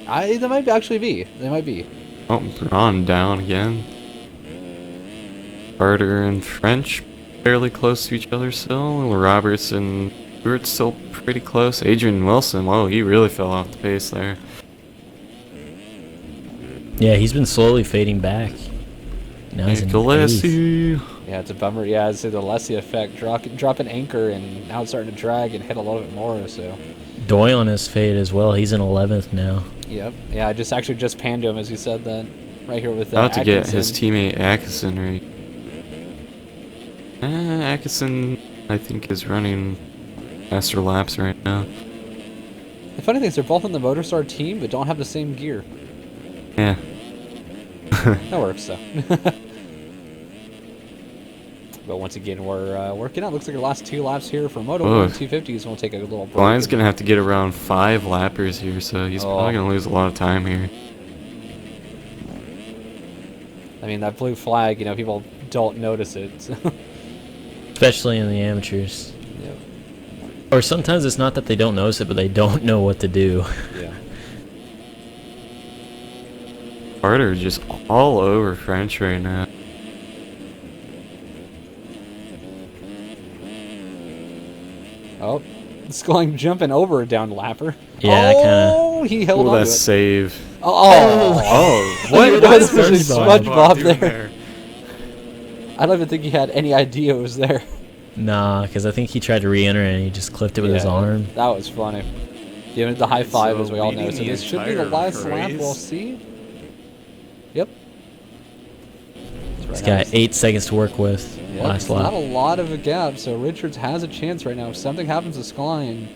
they might actually be. They might be. Oh, Braun down again. Carter and French fairly close to each other still. Roberts and Stewart still pretty close. Adrian Wilson, whoa, he really fell off the pace there. Yeah, he's been slowly fading back. Now he's in eighth. Gillespie. Yeah, it's a bummer. Yeah, it's the Alessi effect. Drop an anchor, and now it's starting to drag and hit a little bit more, so... Doyle on his fade as well. He's in 11th now. Yep. Yeah, I just panned him as you said that. Right here with About to get his Atkinson. teammate Atkinson right. Atkinson, I think, is running faster laps right now. The funny thing is they're both on the Motorstar team, but don't have the same gear. Yeah. That works, though. But once again, we're working out. Looks like the last 2 laps here for Moto Whoa. 1 250s. We'll take a little break. Blind's going to have to get around 5 lappers here, so he's Oh. probably going to lose a lot of time here. I mean, that blue flag, people don't notice it. so. Especially in the amateurs. Yep. Or sometimes it's not that they don't notice it, but they don't know what to do. Yeah. Carter just all over French right now. Oh, it's going jumping over a down lapper. Yeah, that kinda- Oh, he held Oh, on that to it. save. Oh, Oh, what was SpongeBob this SpongeBob doing there? I don't even think he had any idea it was there. Nah, because I think he tried to re-enter and he just clipped it with his Yeah, arm. That was funny. Giving it the high five, So as we all know. leading So the this should be the entire last lap. race. We'll see. Yep. He's got 8 seconds to work with. Yep, Last it's not a lap. lot of a gap, so Richards has a chance right now. If something happens to Skline,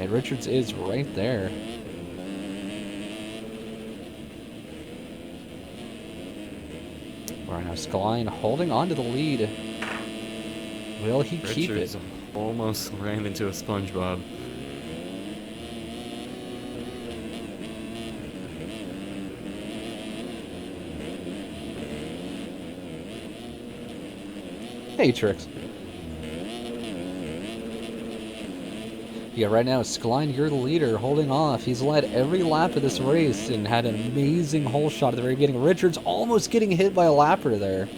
And Richards is right there. Right now, Skline holding on to the lead. Will he keep Richards it? almost ran into a SpongeBob. Matrix. Yeah, right now, Skline, you're the leader, holding off. He's led every lap of this race and had an amazing hole shot at the very beginning. Richards almost getting hit by a lapper there.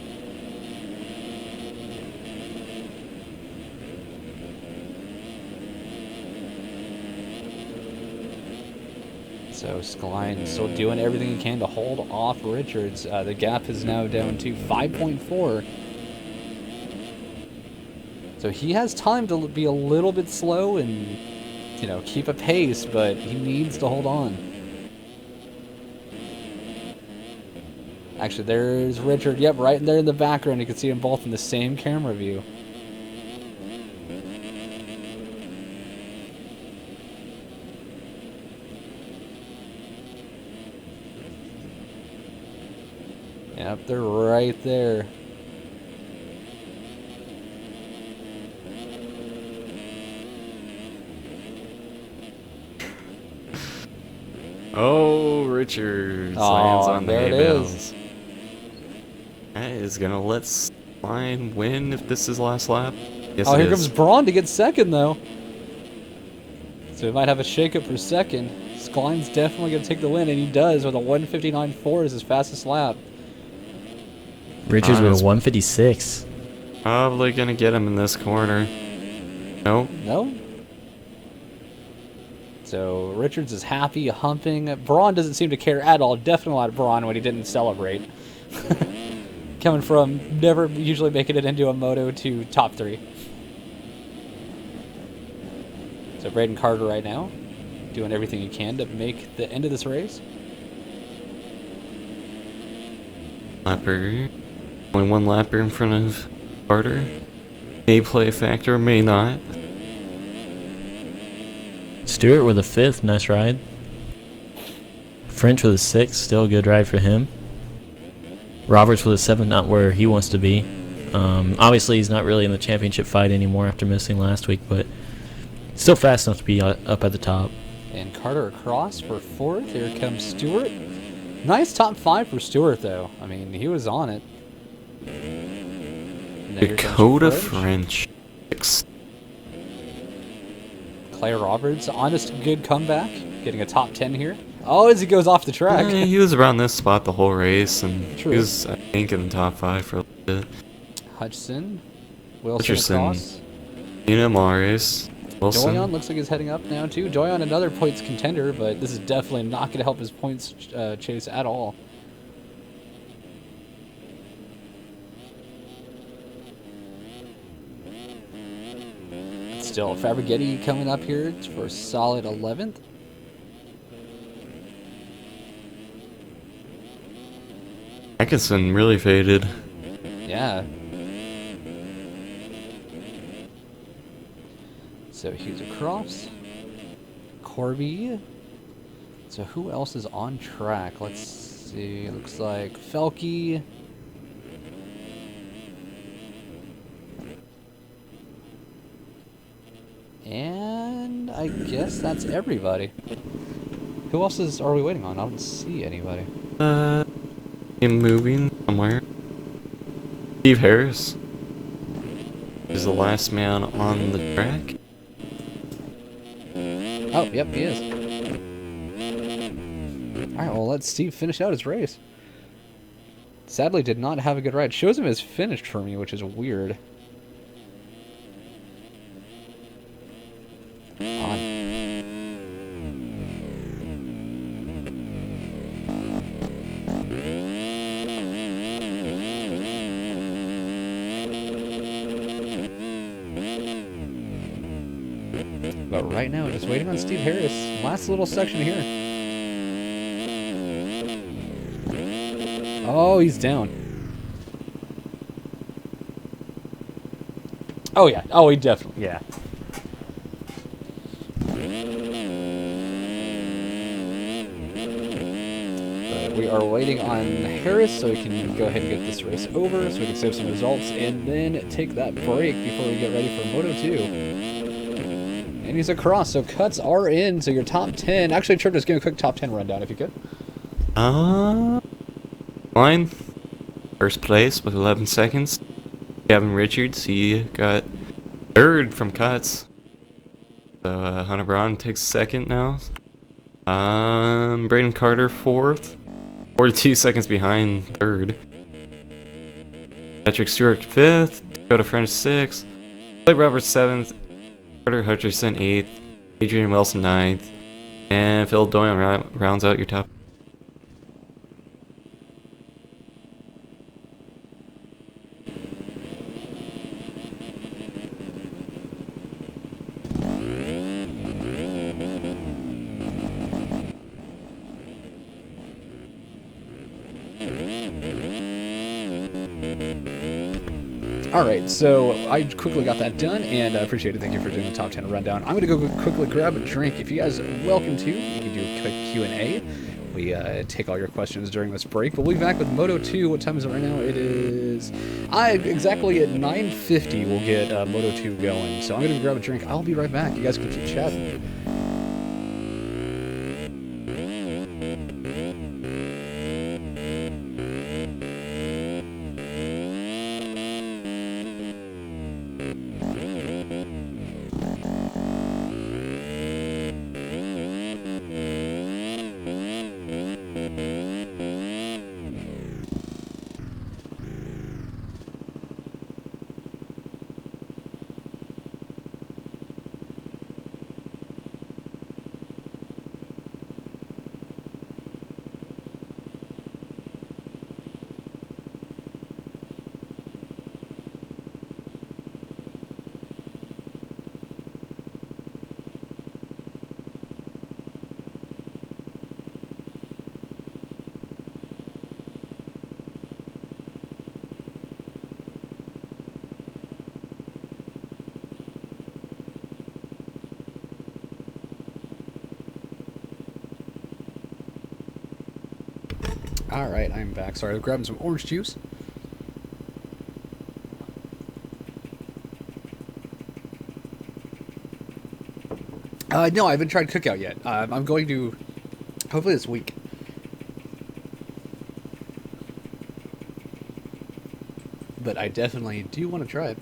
So Skline still doing everything he can to hold off Richards. The gap is now down to 5.4. So he has time to be a little bit slow and, you know, keep a pace, but he needs to hold on. Actually, there's Richard. Yep, right there in the background. You can see them both in the same camera view. Yep, they're right there. Oh, Richards Oh, lands on the there it hay is. bales. That is gonna let Skline win if this is last lap. Yes, Oh, it here is. comes Braun to get second, though. So we might have a shakeup for second. Skline's definitely going to take the win, and he does with a 1:59.4 as his fastest lap. Richards with it's a 156. Probably gonna get him in this corner. Nope. No? So Richards is happy, humping. Braun doesn't seem to care at all. Definitely not Braun when he didn't celebrate. Coming from never usually making it into a Moto to top 3. So Braden Carter right now doing everything he can to make the end of this race. Lapper. Only one lapper in front of Carter. May play a factor, may not. Stewart with a 5th, nice ride. French with a 6th, still a good ride for him. Roberts with a 7th, not where he wants to be. Obviously, he's not really in the championship fight anymore after missing last week, but still fast enough to be up at the top. And Carter across for 4th. Here comes Stewart. Nice top 5 for Stewart, though. I mean, he was on it. And then here comes Dakota French. French. Clay Roberts, honest good comeback. Getting a top 10 here. Oh, as he goes off the track. He was around this spot the whole race, and True. he was, I think, in the top 5 for a little bit. Hutchison. Wilson Hutcherson. across. Nina Maris. Wilson. Doyon looks like he's heading up now, too. Doyon, another points contender, but this is definitely not going to help his points chase at all. Still, Fabregetti coming up here for a solid 11th. Atkinson really faded. Yeah. So he's across. Corby. So who else is on track? Let's see. Looks like Felke. And I guess that's everybody. Who else are we waiting on? I don't see anybody. Him moving somewhere. Steve Harris is the last man on the track. Oh, yep, he is. Alright, well, let Steve finish out his race. Sadly, did not have a good ride. Shows him as finished for me, which is weird. On. But right now, just waiting on Steve Harris. Last little section here. Oh, he's down. Oh, yeah. Oh, he definitely, yeah. We are waiting on Harris so we can go ahead and get this race over so we can save some results and then take that break before we get ready for Moto 2. And he's across, so cuts are in. So your top 10. Actually, Trip, just give me a quick top 10 rundown if you could. Line. First place with 11 seconds. Gavin Richards, he got third from cuts. So Hunter Braun takes second now. Braden Carter fourth. 42 seconds behind third. Patrick Stewart fifth. Dakota French sixth. Blake Roberts seventh. Carter Hutcherson eighth. Adrian Wilson ninth. And Phil Doyle rounds out your top. Alright, so I quickly got that done, and I appreciate it. Thank you for doing the top 10 rundown. I'm going to go quickly grab a drink. If you guys are welcome to, you can do a quick Q&A. We take all your questions during this break. We'll be back with Moto 2. What time is it right now? It is exactly at 9:50 we'll get Moto 2 going. So I'm going to grab a drink. I'll be right back. You guys can keep chatting. Alright, I'm back. Sorry, I was grabbing some orange juice. No, I haven't tried Cookout yet. I'm going to, hopefully this week. But I definitely do want to try it.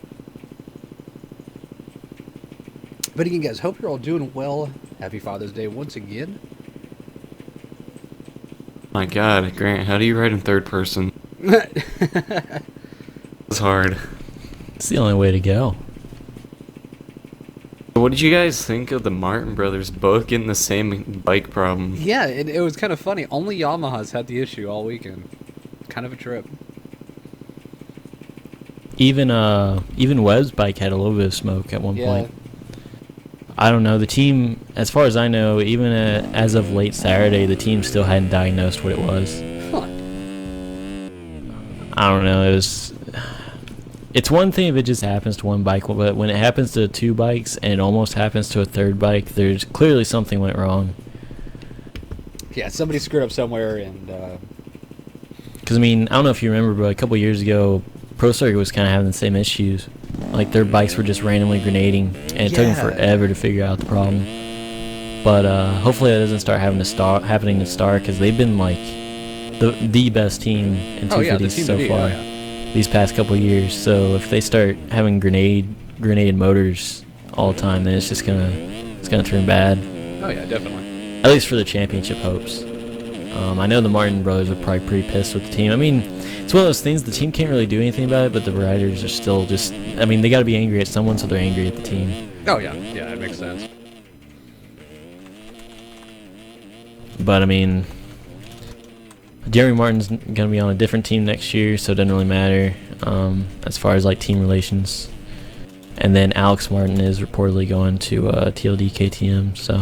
But again, guys, hope you're all doing well. Happy Father's Day once again. My god, Grant, how do you write in third person? It's hard. It's the only way to go. What did you guys think of the Martin brothers both getting the same bike problem? Yeah, it was kind of funny. Only Yamaha's had the issue all weekend. Kind of a trip. Even Webb's bike had a little bit of smoke at one point. I don't know. The team, as far as I know, even as of late Saturday, the team still hadn't diagnosed what it was. Huh. I don't know. It's one thing if it just happens to one bike, but when it happens to two bikes and it almost happens to a third bike, there's clearly something went wrong. Yeah, somebody screwed up somewhere, and because I mean, I don't know if you remember, but a couple years ago, Pro Circuit was kind of having the same issues. Like their bikes were just randomly grenading, and it took them forever to figure out the problem. But hopefully that doesn't start happening to Star, because they've been like the best team in 250s so far these past couple years. So if they start having grenade motors all the time, then it's gonna turn bad. Oh yeah, definitely. At least for the championship hopes. I know the Martin brothers are probably pretty pissed with the team. I mean, it's one of those things, the team can't really do anything about it, but the riders are still just, I mean, they got to be angry at someone, so they're angry at the team. Oh yeah, yeah, it makes sense. But I mean, Jeremy Martin's going to be on a different team next year, so it doesn't really matter as far as like team relations. And then Alex Martin is reportedly going to TLD KTM, so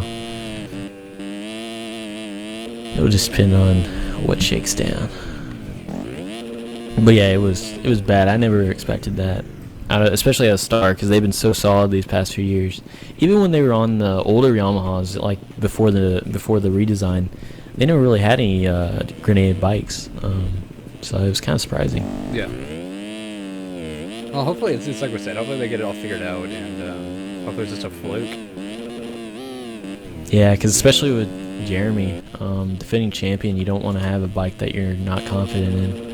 it'll just depend on what shakes down. But yeah, it was bad. I never expected that, especially at Star, because they've been so solid these past few years. Even when they were on the older Yamahas, like before the redesign, they never really had any grenade bikes, so it was kind of surprising. Yeah. Well, hopefully it's like we said. Hopefully they get it all figured out, and hopefully it's just a fluke. Yeah, because especially with Jeremy, defending champion, you don't want to have a bike that you're not confident in.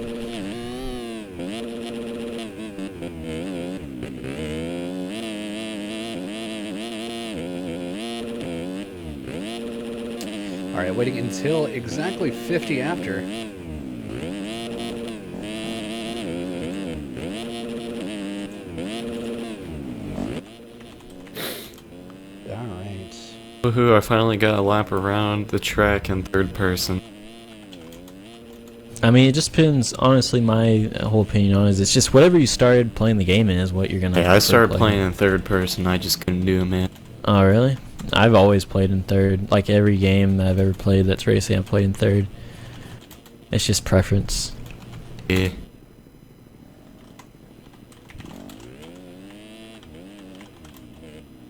All right, waiting until exactly 50 after. All right. Woohoo, I finally got a lap around the track in third person. I mean, it just depends. Honestly, my whole opinion on it is it's just whatever you started playing the game in is what you're gonna. Hey, I started playing in third person. I just couldn't do it, man. Oh, really? I've always played in third. Like every game that I've ever played that's racing, I've played in third. It's just preference. Yeah.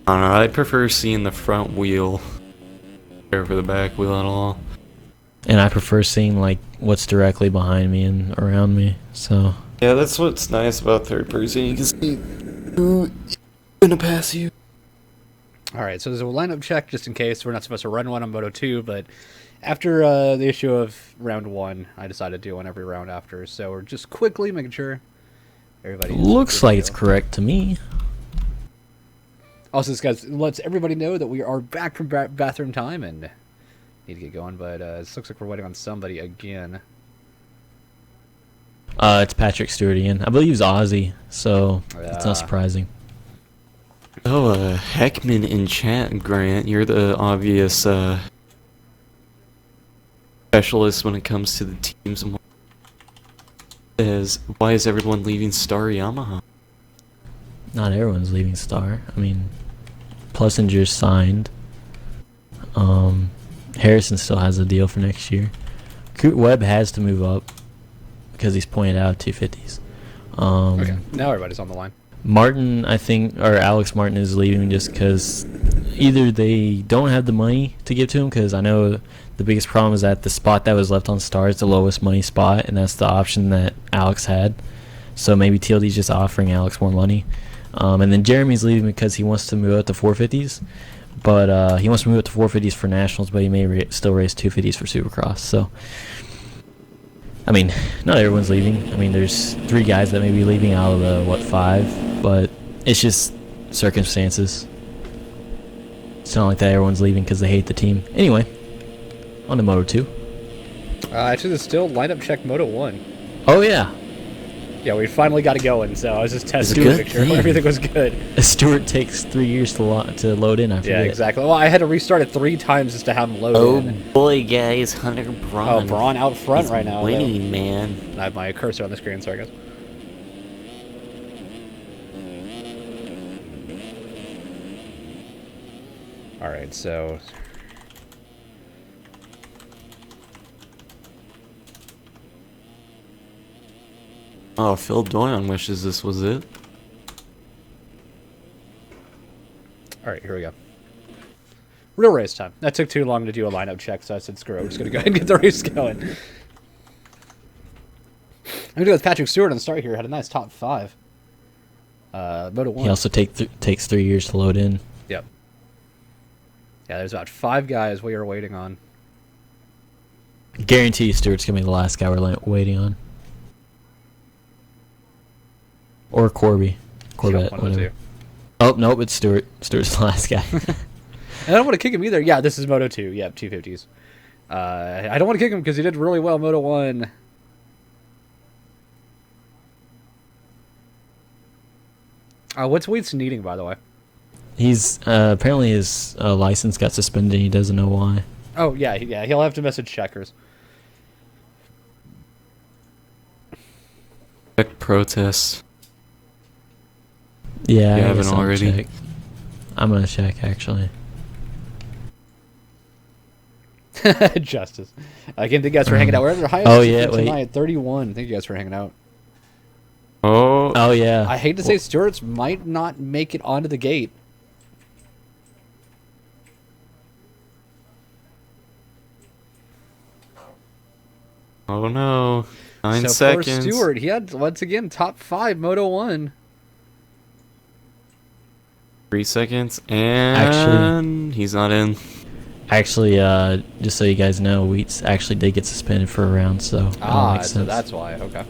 I don't know, I prefer seeing the front wheel over the back wheel at all. And I prefer seeing like what's directly behind me and around me. So Yeah, that's what's nice about third person. You can see who's gonna pass you. All right, so there's a lineup check just in case. We're not supposed to run one on Moto 2, but after the issue of round 1, I decided to do one every round after. So we're just quickly making sure everybody looks like it's correct to me. Also, this guys lets everybody know that we are back from bathroom time and need to get going. But it looks like we're waiting on somebody again. It's Patrick Stewart again. I believe he's Aussie, so it's Yeah. not surprising. Oh, Heckman in chat, Grant. You're the obvious specialist when it comes to the teams. And why is everyone leaving Star Yamaha? Not everyone's leaving Star. I mean, Plessinger's signed. Harrison still has a deal for next year. Coot Webb has to move up because he's pointed out 250s. Okay, now everybody's on the line. Martin, I think, or Alex Martin is leaving just because either they don't have the money to give to him, because I know the biggest problem is that the spot that was left on Star is the lowest money spot, and that's the option that Alex had. So maybe TLD's just offering Alex more money. And then Jeremy's leaving because he wants to move up to 450s, but he wants to move up to 450s for nationals, but he may still race 250s for Supercross. So, I mean, not everyone's leaving. I mean, there's 3 guys that may be leaving out of the 5, but it's just circumstances. It's not like that everyone's leaving because they hate the team. Anyway, on to Moto 2. Actually, there's still lineup check Moto 1. Oh yeah, Yeah, we finally got it going, so I was just testing it to good? make sure everything was good. Stewart takes 3 years to load in. I forget. Yeah, exactly. Well, I had to restart it 3 times just to have him load Oh in. boy, guys, Hunter Braun. Oh, Braun out front is right now. winning, man. I have my cursor on the screen, sorry guys. Alright, so... Oh, Phil Doyon wishes this was it. Alright, here we go. Real race time. That took too long to do a lineup check, so I said screw it. We're just going to go ahead and get the race going. I'm going to go with Patrick Stewart on the start here. Had a nice top 5. Moto 1. He also takes 3 years to load in. Yep. Yeah, there's about 5 guys we are waiting on. Guarantee Stewart's gonna be the last guy we're waiting on. Or Corby. Corvette, one of the whatever. two. Oh, nope, it's Stewart. Stewart's the last guy. And I don't want to kick him either. Yeah, this is Moto 2. Yep, 250s. I don't want to kick him because he did really well Moto 1. What's Wheats needing, by the way? He's apparently his license got suspended and he doesn't know why. Oh, yeah, he'll have to message checkers. Check protests. Yeah, You I haven't guess I'll already? check. I'm gonna check actually. Justice. Again, thank you guys for hanging out. We're at our highest Oh, yeah, wait. tonight, 31. Thank you guys for hanging out. Oh, Oh yeah. I hate to say Stewart's might not make it onto the gate. Oh no. 9 so seconds. poor Stewart, he had, once again, top 5 Moto 1. 3 seconds, and Actually- he's not in. Actually, just so you guys know, Wheats actually did get suspended for a round, so that all makes So sense. that's why. Okay.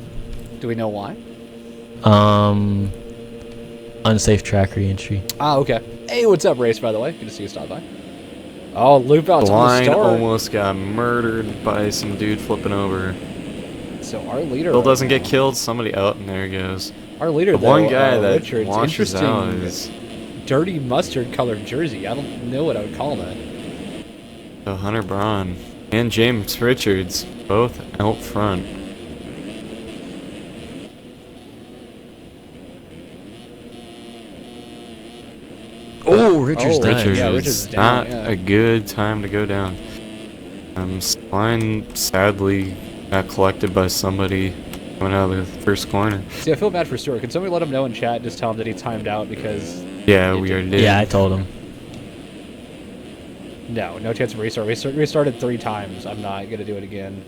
Do we know why? Unsafe track re-entry. Okay. Hey, what's up, Race, by the way? Good to see you stop by. Oh, loop outs The on the line start. almost got murdered by some dude flipping over. So our leader Still right doesn't now- get killed. Somebody out, and there he goes. Our leader, The though, one guy that Richards, launches out interesting, is dirty mustard colored jersey. I don't know what I would call that. Hunter Braun and James Richards, both out front. Oh, Richards Oh, died. Richards yeah, is Richards is down, not yeah. a good time to go down. Line sadly got collected by somebody coming out of the first corner. See, I feel bad for Stewart. Can somebody let him know in chat? Just tell him that he timed out because Yeah, It we did. already did. Yeah, I told him. no chance of restart. We restarted 3 times. I'm not gonna do it again.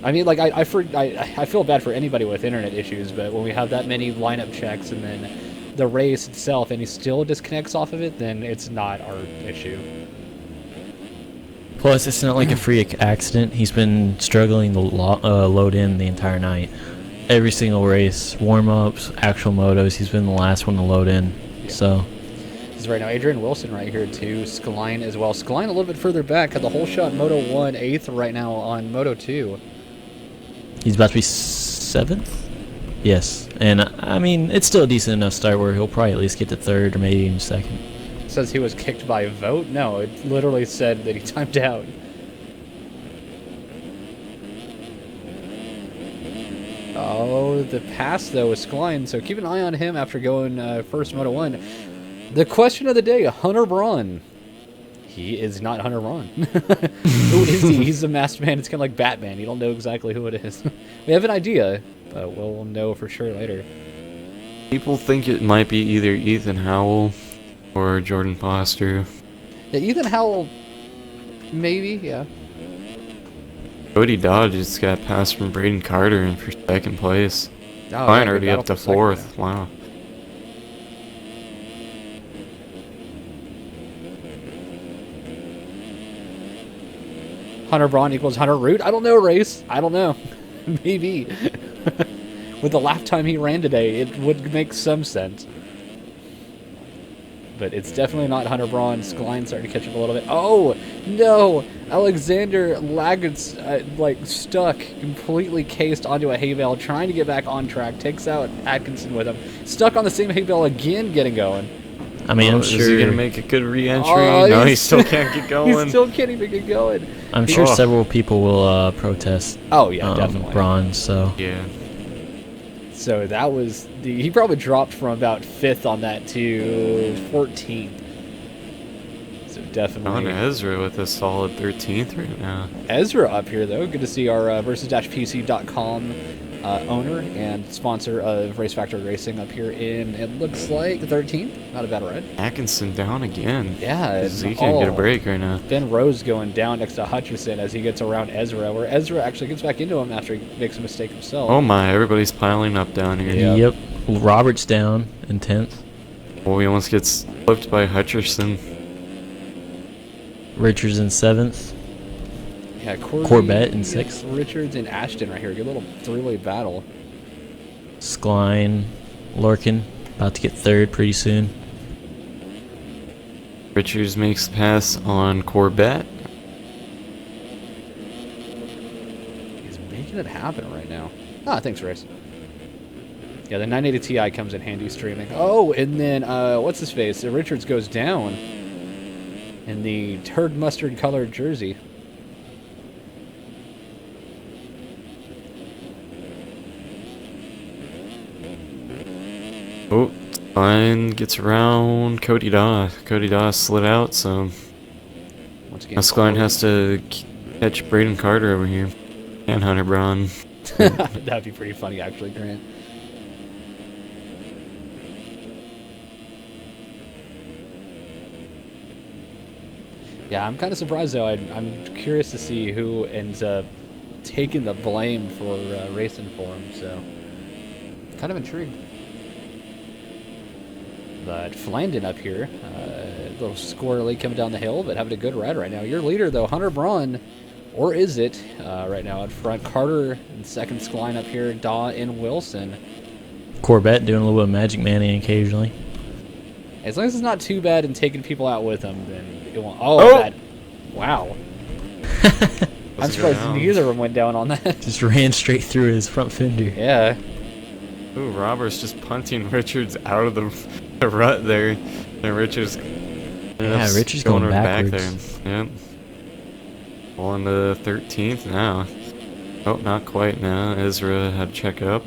I mean, like I feel bad for anybody with internet issues, but when we have that many lineup checks and then the race itself, and he still disconnects off of it, then it's not our issue. Plus, it's not like a freak accident. He's been struggling to load in the entire night. Every single race, warm-ups, actual motos, he's been the last one to load in. Yeah. So, This is right now Adrian Wilson right here too. Skaline as well. Skaline a little bit further back. Had the whole shot Moto 1, 8th right now on Moto 2. he's about to be 7th? Yes. And, I mean, it's still a decent enough start where he'll probably at least get to 3rd or maybe even 2nd. Says he was kicked by vote. No, it literally said that he timed out. Oh, the pass though was Skaline, so keep an eye on him after going first Moto 1. The question of the day, Hunter Braun. He is not Hunter Braun. Who is he? He's the masked man. It's kind of like Batman. You don't know exactly who it is. We have an idea, but we'll know for sure later. People think it might be either Ethan Howell or Jordan Foster. Yeah, Ethan Howell, maybe, yeah. Cody Dodge just got passed from Braden Carter in for 2nd place. Oh, Mine yeah, already good up to battle for second 4th. Wow. now. Hunter Braun equals Hunter Root? I don't know, Race. I don't know. Maybe. With the lap time he ran today, it would make some sense. But it's definitely not Hunter Braun. Skaline's starting to catch up a little bit. Oh, no! Alexander Lagut's, stuck, completely cased onto a hay bale, trying to get back on track. Takes out Atkinson with him. Stuck on the same hay bale again, getting going. I mean, I'm Is he sure. gonna make a good re-entry? Oh, no, he he's- still can't get He going. still can't even get going. I'm sure Oh. several people will protest Oh, yeah, definitely. Braun, so Yeah. So that was he probably dropped from about 5th on that to 14th. So On definitely Ezra with a solid 13th right now. Ezra up here though. Good to see our versus-pc.com owner and sponsor of Race Factory Racing up here in, it looks like 13th. Not a bad ride. Atkinson down again. Yeah, He can't get a break right now. Ben Rose going down next to Hutchison as he gets around Ezra, where Ezra actually gets back into him after he makes a mistake himself. Oh my, everybody's piling up down here. Yeah. yep. Roberts down in 10th. Well, he almost gets flipped by Hutcherson. Richards in 7th. Yeah, Corbett in 6th. Richards and Ashton right here. Good little 3-way battle. Skline, Lorcan, about to get 3rd pretty soon. Richards makes the pass on Corbett. He's making it happen right now. Ah, thanks, Race. Yeah, the 980 Ti comes in handy streaming. Oh, and then, what's his face? Richards goes down in the turd mustard colored jersey. Oh, Spine gets around Cody Daw. Cody Daw slid out, so Once again, now Skline has to catch Braden Carter over here. And Hunter Braun. That'd be pretty funny, actually, Grant. Yeah, I'm kind of surprised though. I'm curious to see who ends up taking the blame for racing for him. So, kind of intrigued. But Flandin up here, a little squirrely coming down the hill, but having a good ride right now. Your leader though, Hunter Braun, or is it right now in front? Carter in second line up here, Daw and Wilson. Corbett doing a little bit of magic manning occasionally. As long as it's not too bad and taking people out with him, then it won't. Wow. I'm surprised neither of them went down on that. Just ran straight through his front fender. Yeah. Ooh, Roberts just punting Richards out of the rut there. And Richards. Yeah, Richards going backwards. Back there. Yep. On the 13th now. Oh, not quite now. Ezra had to check up.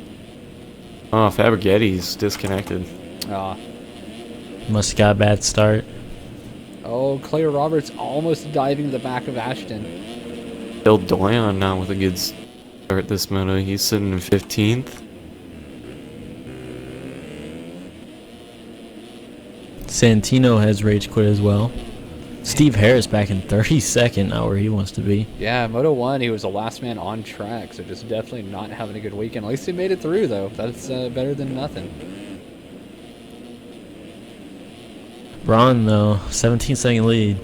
Oh, Fabregatti's disconnected. Aw. Must have got a bad start. Oh, Clay Roberts almost diving to the back of Ashton. Bill Doyon now with a good start this moto. He's sitting in 15th. Santino has rage quit as well. Steve Harris back in 32nd, not where he wants to be. Yeah, Moto 1, he was the last man on track, so just definitely not having a good weekend. At least he made it through, though. That's better than nothing. Braun, though, 17-second lead.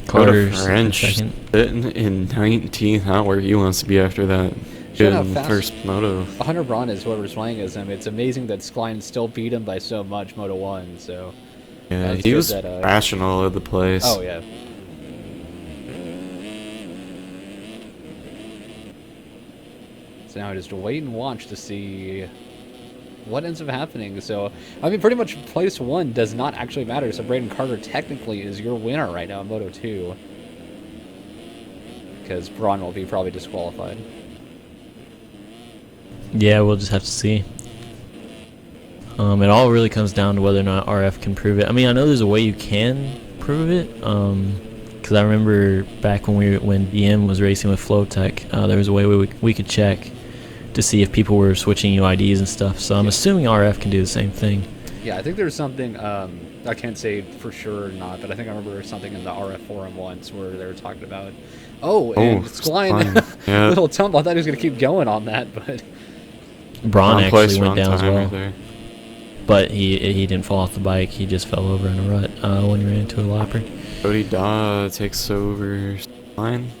Carter's French second. sitting in 19th, not where he wants to be after that. Showing how Good fast first moto. Hunter Braun is whoever's playing as him. It's amazing that Sklein still beat him by so much, Moto 1, so... Yeah, That's he good was that, rational at the place. Oh, yeah. So now I just wait and watch to see what ends up happening. So, I mean, pretty much place 1 does not actually matter. So Braden Carter technically is your winner right now in Moto 2. Because Braun will be probably disqualified. Yeah, we'll just have to see. It all really comes down to whether or not RF can prove it. I mean, I know there's a way you can prove it. Because I remember back when BM was racing with Flowtech, there was a way we could check to see if people were switching UIDs and stuff. So I'm assuming RF can do the same thing. Yeah, I think there's something, I can't say for sure or not, but I think I remember something in the RF forum once where they were talking about, and Sklein, Yeah. little tumble. I thought he was going to keep going on that, but... Braun Wrong actually place, went wrong down as time well. right there. But he didn't fall off the bike. He just fell over in a rut when he ran into a lapper. Cody Daw takes over line.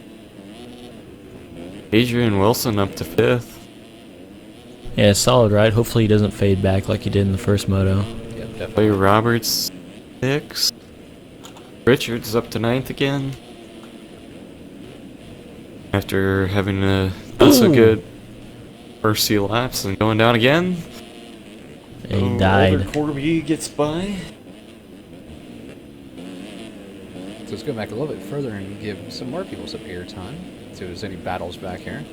Adrian Wilson up to 5th. Yeah, solid ride. Hopefully he doesn't fade back like he did in the first moto. Yeah, definitely. Clay Roberts 6th. Richards up to 9th again. After having a not so good first few laps and going down again. And he died. Older Corby gets by. So let's go back a little bit further and give some more people some airtime. See if there's any battles back here.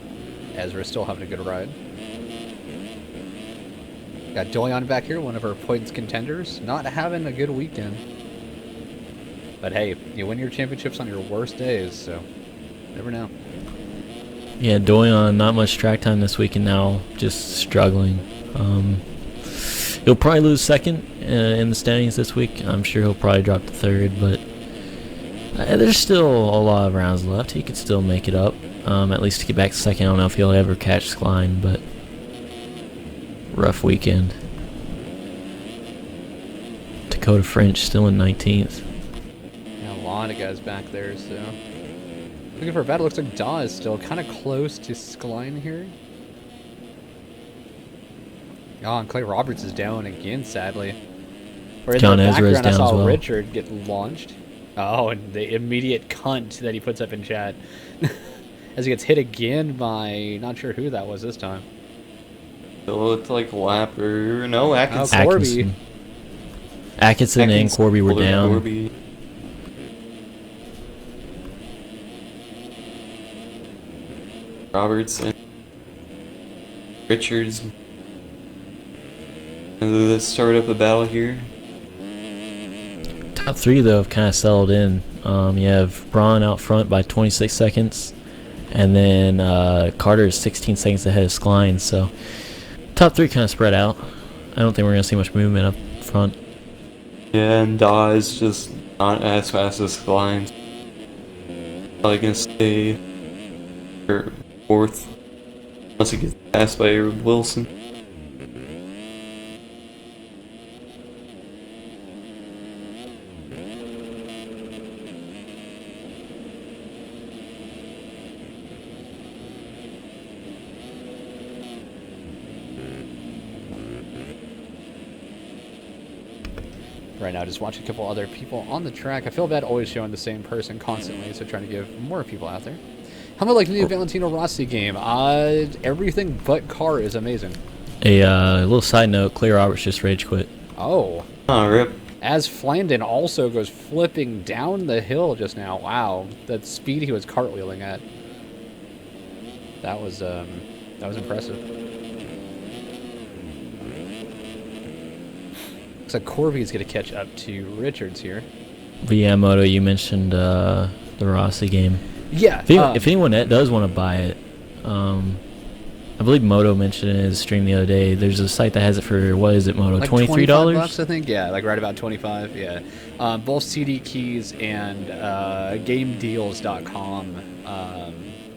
Ezra still having a good ride. Got Doyon back here, one of our points contenders. Not having a good weekend. But hey, you win your championships on your worst days, so never know. Yeah, Doyon, not much track time this weekend now, just struggling. He'll probably lose second in the standings this week. I'm sure he'll probably drop to third, but there's still a lot of rounds left. He could still make it up, at least to get back to second. I don't know if he'll ever catch Sklein, but rough weekend. Dakota French still in 19th. Yeah, a lot of guys back there, so... Looking for a battle. Looks like Daw is still kind of close to Sklein here. Oh, and Clay Roberts is down again, sadly. Or in John the Ezra is background, I down saw as well. Richard get launched. Oh, and the immediate cunt that he puts up in chat. As he gets hit again by... Not sure who that was this time. It looked like Lapper. No, Atkinson. Corby. Atkinson and Corby were Older down. Corby. Roberts and Richards. And let's start up a battle here. Top three, though, have kind of settled in. You have Braun out front by 26 seconds, and then Carter is 16 seconds ahead of Sklein. So top three kind of spread out. I don't think we're going to see much movement up front. Yeah, and Daw is just not as fast as Klein. Probably gonna stay for fourth unless he gets passed by Wilson. Right now, just watching a couple other people on the track. I feel bad always showing the same person constantly, so trying to give more people out there. How about like the new Valentino Rossi game? Everything but car is amazing. A little side note: Clay Roberts just rage quit. Oh, Oh, rip. as Flandin also goes flipping down the hill just now. Wow, that speed he was cartwheeling at. That was impressive. Looks like Corby's going to catch up to Richards here. But yeah, Moto, you mentioned the Rossi game. Yeah. If anyone that does want to buy it, I believe Moto mentioned in his stream the other day. There's a site that has it for, what is it, Moto? like $23? $25, I think. Yeah, like right about 25. Yeah. Both CD Keys and GameDeals.com.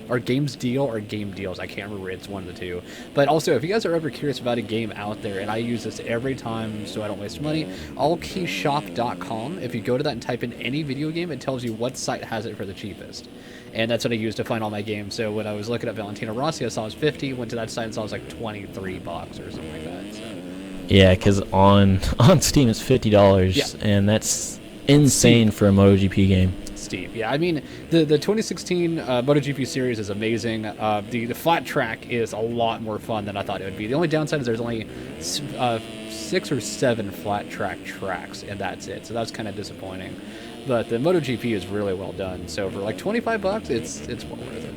Or Games Deal or Game Deals. I can't remember. It's one of the two. But also, if you guys are ever curious about a game out there, and I use this every time so I don't waste money, allkeyshop.com. If you go to that and type in any video game, it tells you what site has it for the cheapest. And that's what I use to find all my games. So when I was looking at Valentino Rossi, I saw it was 50. Went to that site and saw it was like $23 or something like that. So. Yeah, because on Steam it's $50, Yeah. and that's insane for a MotoGP game. Steep. Yeah, I mean, the 2016 MotoGP series is amazing. The flat track is a lot more fun than I thought it would be. The only downside is there's only 6 or 7 flat track tracks, and that's it. So that's kind of disappointing. But the MotoGP is really well done. So for like $25, it's well worth it.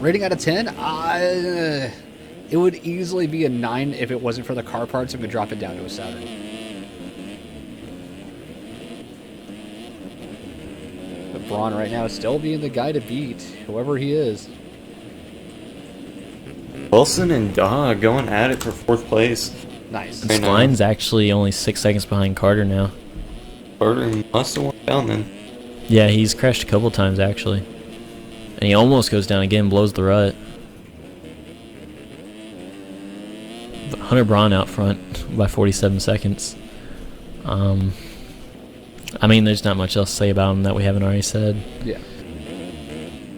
Rating out of 10? It would easily be a 9 if it wasn't for the car parts. I'm going to drop it down to a 7. But Braun right now is still being the guy to beat, whoever he is. Wilson and Dog going at it for fourth place. Nice. Right now. Line's actually only 6 seconds behind Carter now. Carter must have went down then. Yeah, he's crashed a couple times actually. And he almost goes down again, blows the rut. But Hunter Braun out front by 47 seconds. I mean, there's not much else to say about him that we haven't already said. Yeah.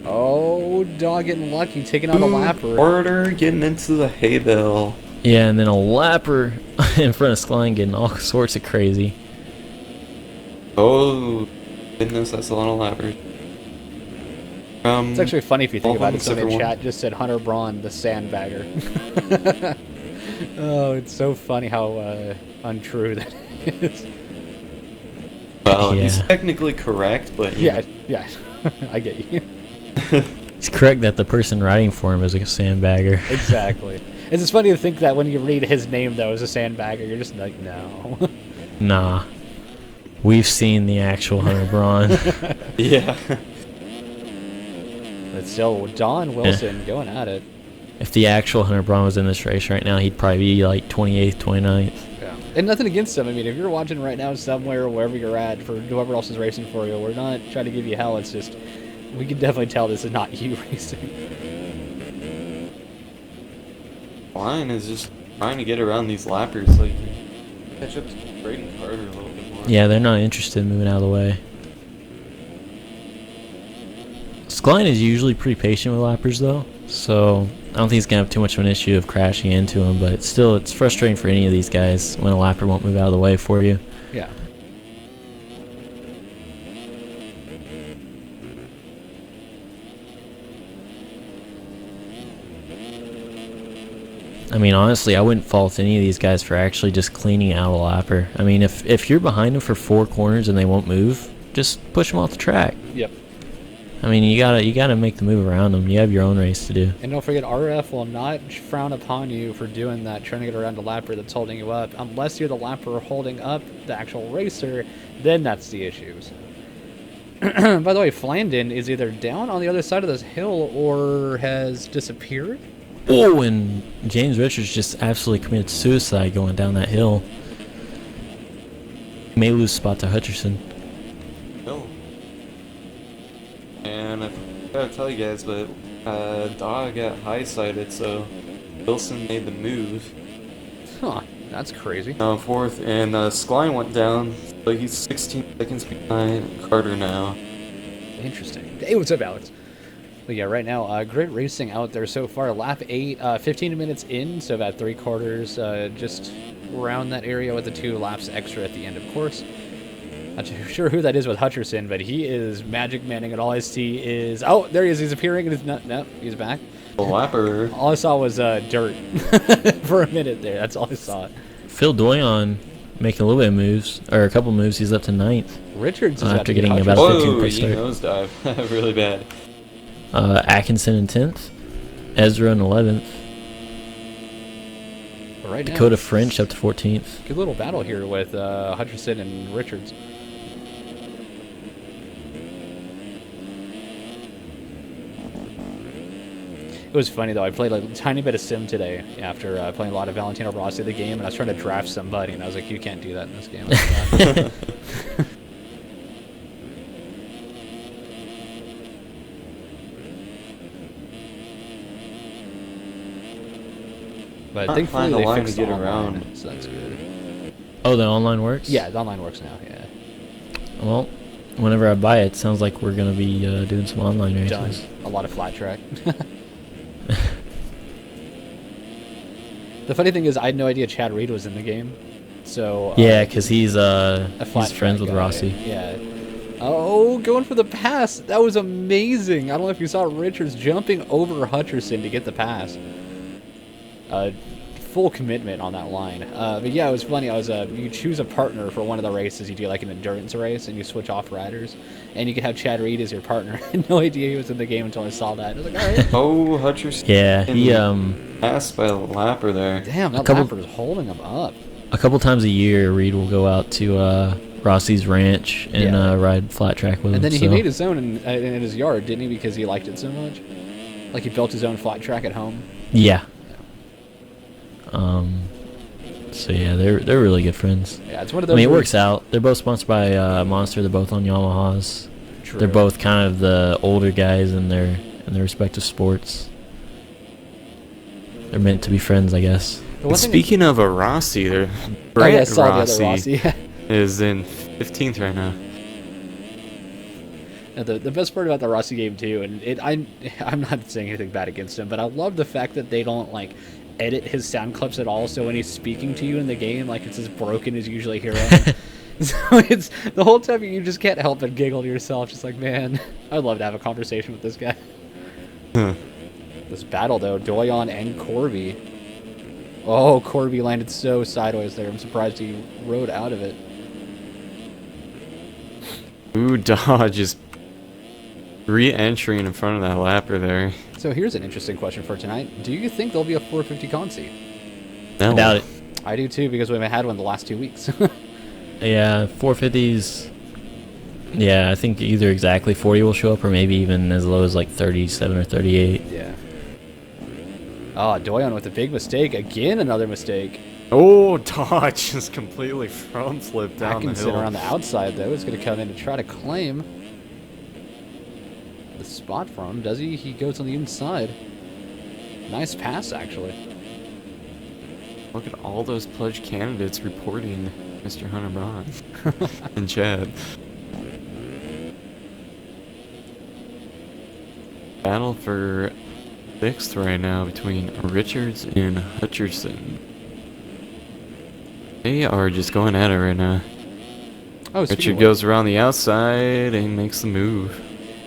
Oh, Dog getting lucky, taking out a lapper. Carter getting into the hay bale. Yeah, and then a lapper in front of Skline getting all sorts of crazy. Oh, goodness, that's a lot of lappers. It's actually funny if you think all about it. of them Somebody in except for chat just said Hunter Braun, the sandbagger. Oh, it's so funny how untrue that is. Well, Yeah. he's technically correct, but Yeah, I get you. It's correct that the person writing for him is a sandbagger. Exactly. It's just funny to think that when you read his name, though, as a sandbagger, you're just like, no. Nah. We've seen the actual Hunter Braun. yeah. But still, Don Wilson going at it. If the actual Hunter Braun was in this race right now, he'd probably be like 28th, 29th. Yeah. And nothing against him. I mean, if you're watching right now somewhere, wherever you're at, for whoever else is racing for you, we're not trying to give you hell. It's just, we can definitely tell this is not you racing. Line is just trying to get around these lappers, like catch up to Braden Carter a little bit more. Yeah, they're not interested in moving out of the way. Skline is usually pretty patient with lappers, though, so I don't think he's going to have too much of an issue of crashing into him, but still, it's frustrating for any of these guys when a lapper won't move out of the way for you. Yeah. I mean, honestly, I wouldn't fault any of these guys for actually just cleaning out a lapper. I mean, if you're behind them for 4 corners and they won't move, just push them off the track. Yep. I mean, you gotta make the move around them. You have your own race to do. And don't forget, RF will not frown upon you for doing that, trying to get around a lapper that's holding you up. Unless you're the lapper holding up the actual racer, then that's the issues. By the way, Flandin is either down on the other side of this hill or has disappeared. Oh, and James Richards just absolutely committed suicide going down that hill. may lose spot to Hutcherson. No. And I gotta tell you guys, but Daw got high-sided, so Wilson made the move. Huh, that's crazy. Fourth, and Skline went down, so he's 16 seconds behind Carter now. Interesting. Hey, what's up, Alex? But yeah, right now, great racing out there so far. Lap 8, 15 minutes in, so about 3/4, just around that area with the 2 laps extra at the end, of course. Not too sure who that is with Hutcherson, but he is magic manning, and all I see is... Oh, there he is. He's appearing, and no, he's back. The lapper. All I saw was dirt for a minute there. That's all I saw. Phil Doyon making a little bit of moves, or a couple moves. He's up to 9th. Richards is After about to get getting Hutcherson. about 15 Whoa, quick he start. nosedive. Really bad. Atkinson in 10th. Ezra in 11th. But right now, Dakota French up to 14th. good little battle here with Hutcherson and Richards. It was funny though. I played a tiny bit of Sim today after playing a lot of Valentino Rossi the game, and I was trying to draft somebody, and I was like, "You can't do that in this game." But Not thankfully find a they line fixed to get online, around. so that's good. Oh, the online works? Yeah, the online works now. Yeah, Well, whenever I buy it, sounds like we're going to be doing some online races. done. A lot of flat track. The funny thing is, I had no idea Chad Reed was in the game. So Yeah, because he's a flat friends track with guy. Rossi. Yeah. Oh, going for the pass. That was amazing. I don't know if you saw Richards jumping over Hutcherson to get the pass. Full commitment on that line. But yeah, it was funny. You choose a partner for one of the races. You do like an endurance race, and you switch off riders, and you could have Chad Reed as your partner. I had no idea he was in the game until I saw that. I was like, all right. Oh, Hutcherson. Yeah, he Passed by the lapper there. Damn, that couple- lapper is holding him up. a couple times a year, Reed will go out to Rossi's ranch and Yeah. ride flat track with And him. then he so- made his own in his yard, didn't he? Because he liked it so much. Like he built his own flat track at home. Yeah. So yeah, they're really good friends. Yeah, it's one of I those. mean, it where- works out. They're both sponsored by Monster. They're both on Yamahas. True. They're both kind of the older guys in their respective sports. They're meant to be friends, I guess. The one thing- Speaking of a Rossi, there, Oh, yeah, I Brett saw Rossi, the other Rossi. is in 15th right now. And the best part about the Rossi game too, and I'm not saying anything bad against him, but I love the fact that they don't like edit his sound clips at all. So when he's speaking to you in the game, like it's as broken as usually hear him. So it's the whole time you just can't help but giggle to yourself, just like, man, I'd love to have a conversation with this guy. This battle though, Doyon and Corby. Oh, Corby landed so sideways there. I'm surprised he rode out of it. Ooh, Dodge just re-entering in front of that lapper there. So here's an interesting question for tonight. Do you think there'll be a 450 Consi? No. I doubt it. I do too, because we haven't had one the last 2 weeks. Yeah, 450s. Yeah, I think either exactly 40 will show up, or maybe even as low as like 37 or 38. Yeah. Oh, Doyon with a big mistake. Again, another mistake. Oh, Dodge just completely front flipped down the Atkinson hill. around the outside, though, is going to come in to try to claim the spot from him. Does he? He goes on the inside. Nice pass, actually. Look at all those pledge candidates reporting Mr. Hunter Braun and Chad. Battle for 6th right now between Richards and Hutcherson. They are just going at it right now. Oh, speaking Richard of goes around the outside and makes the move.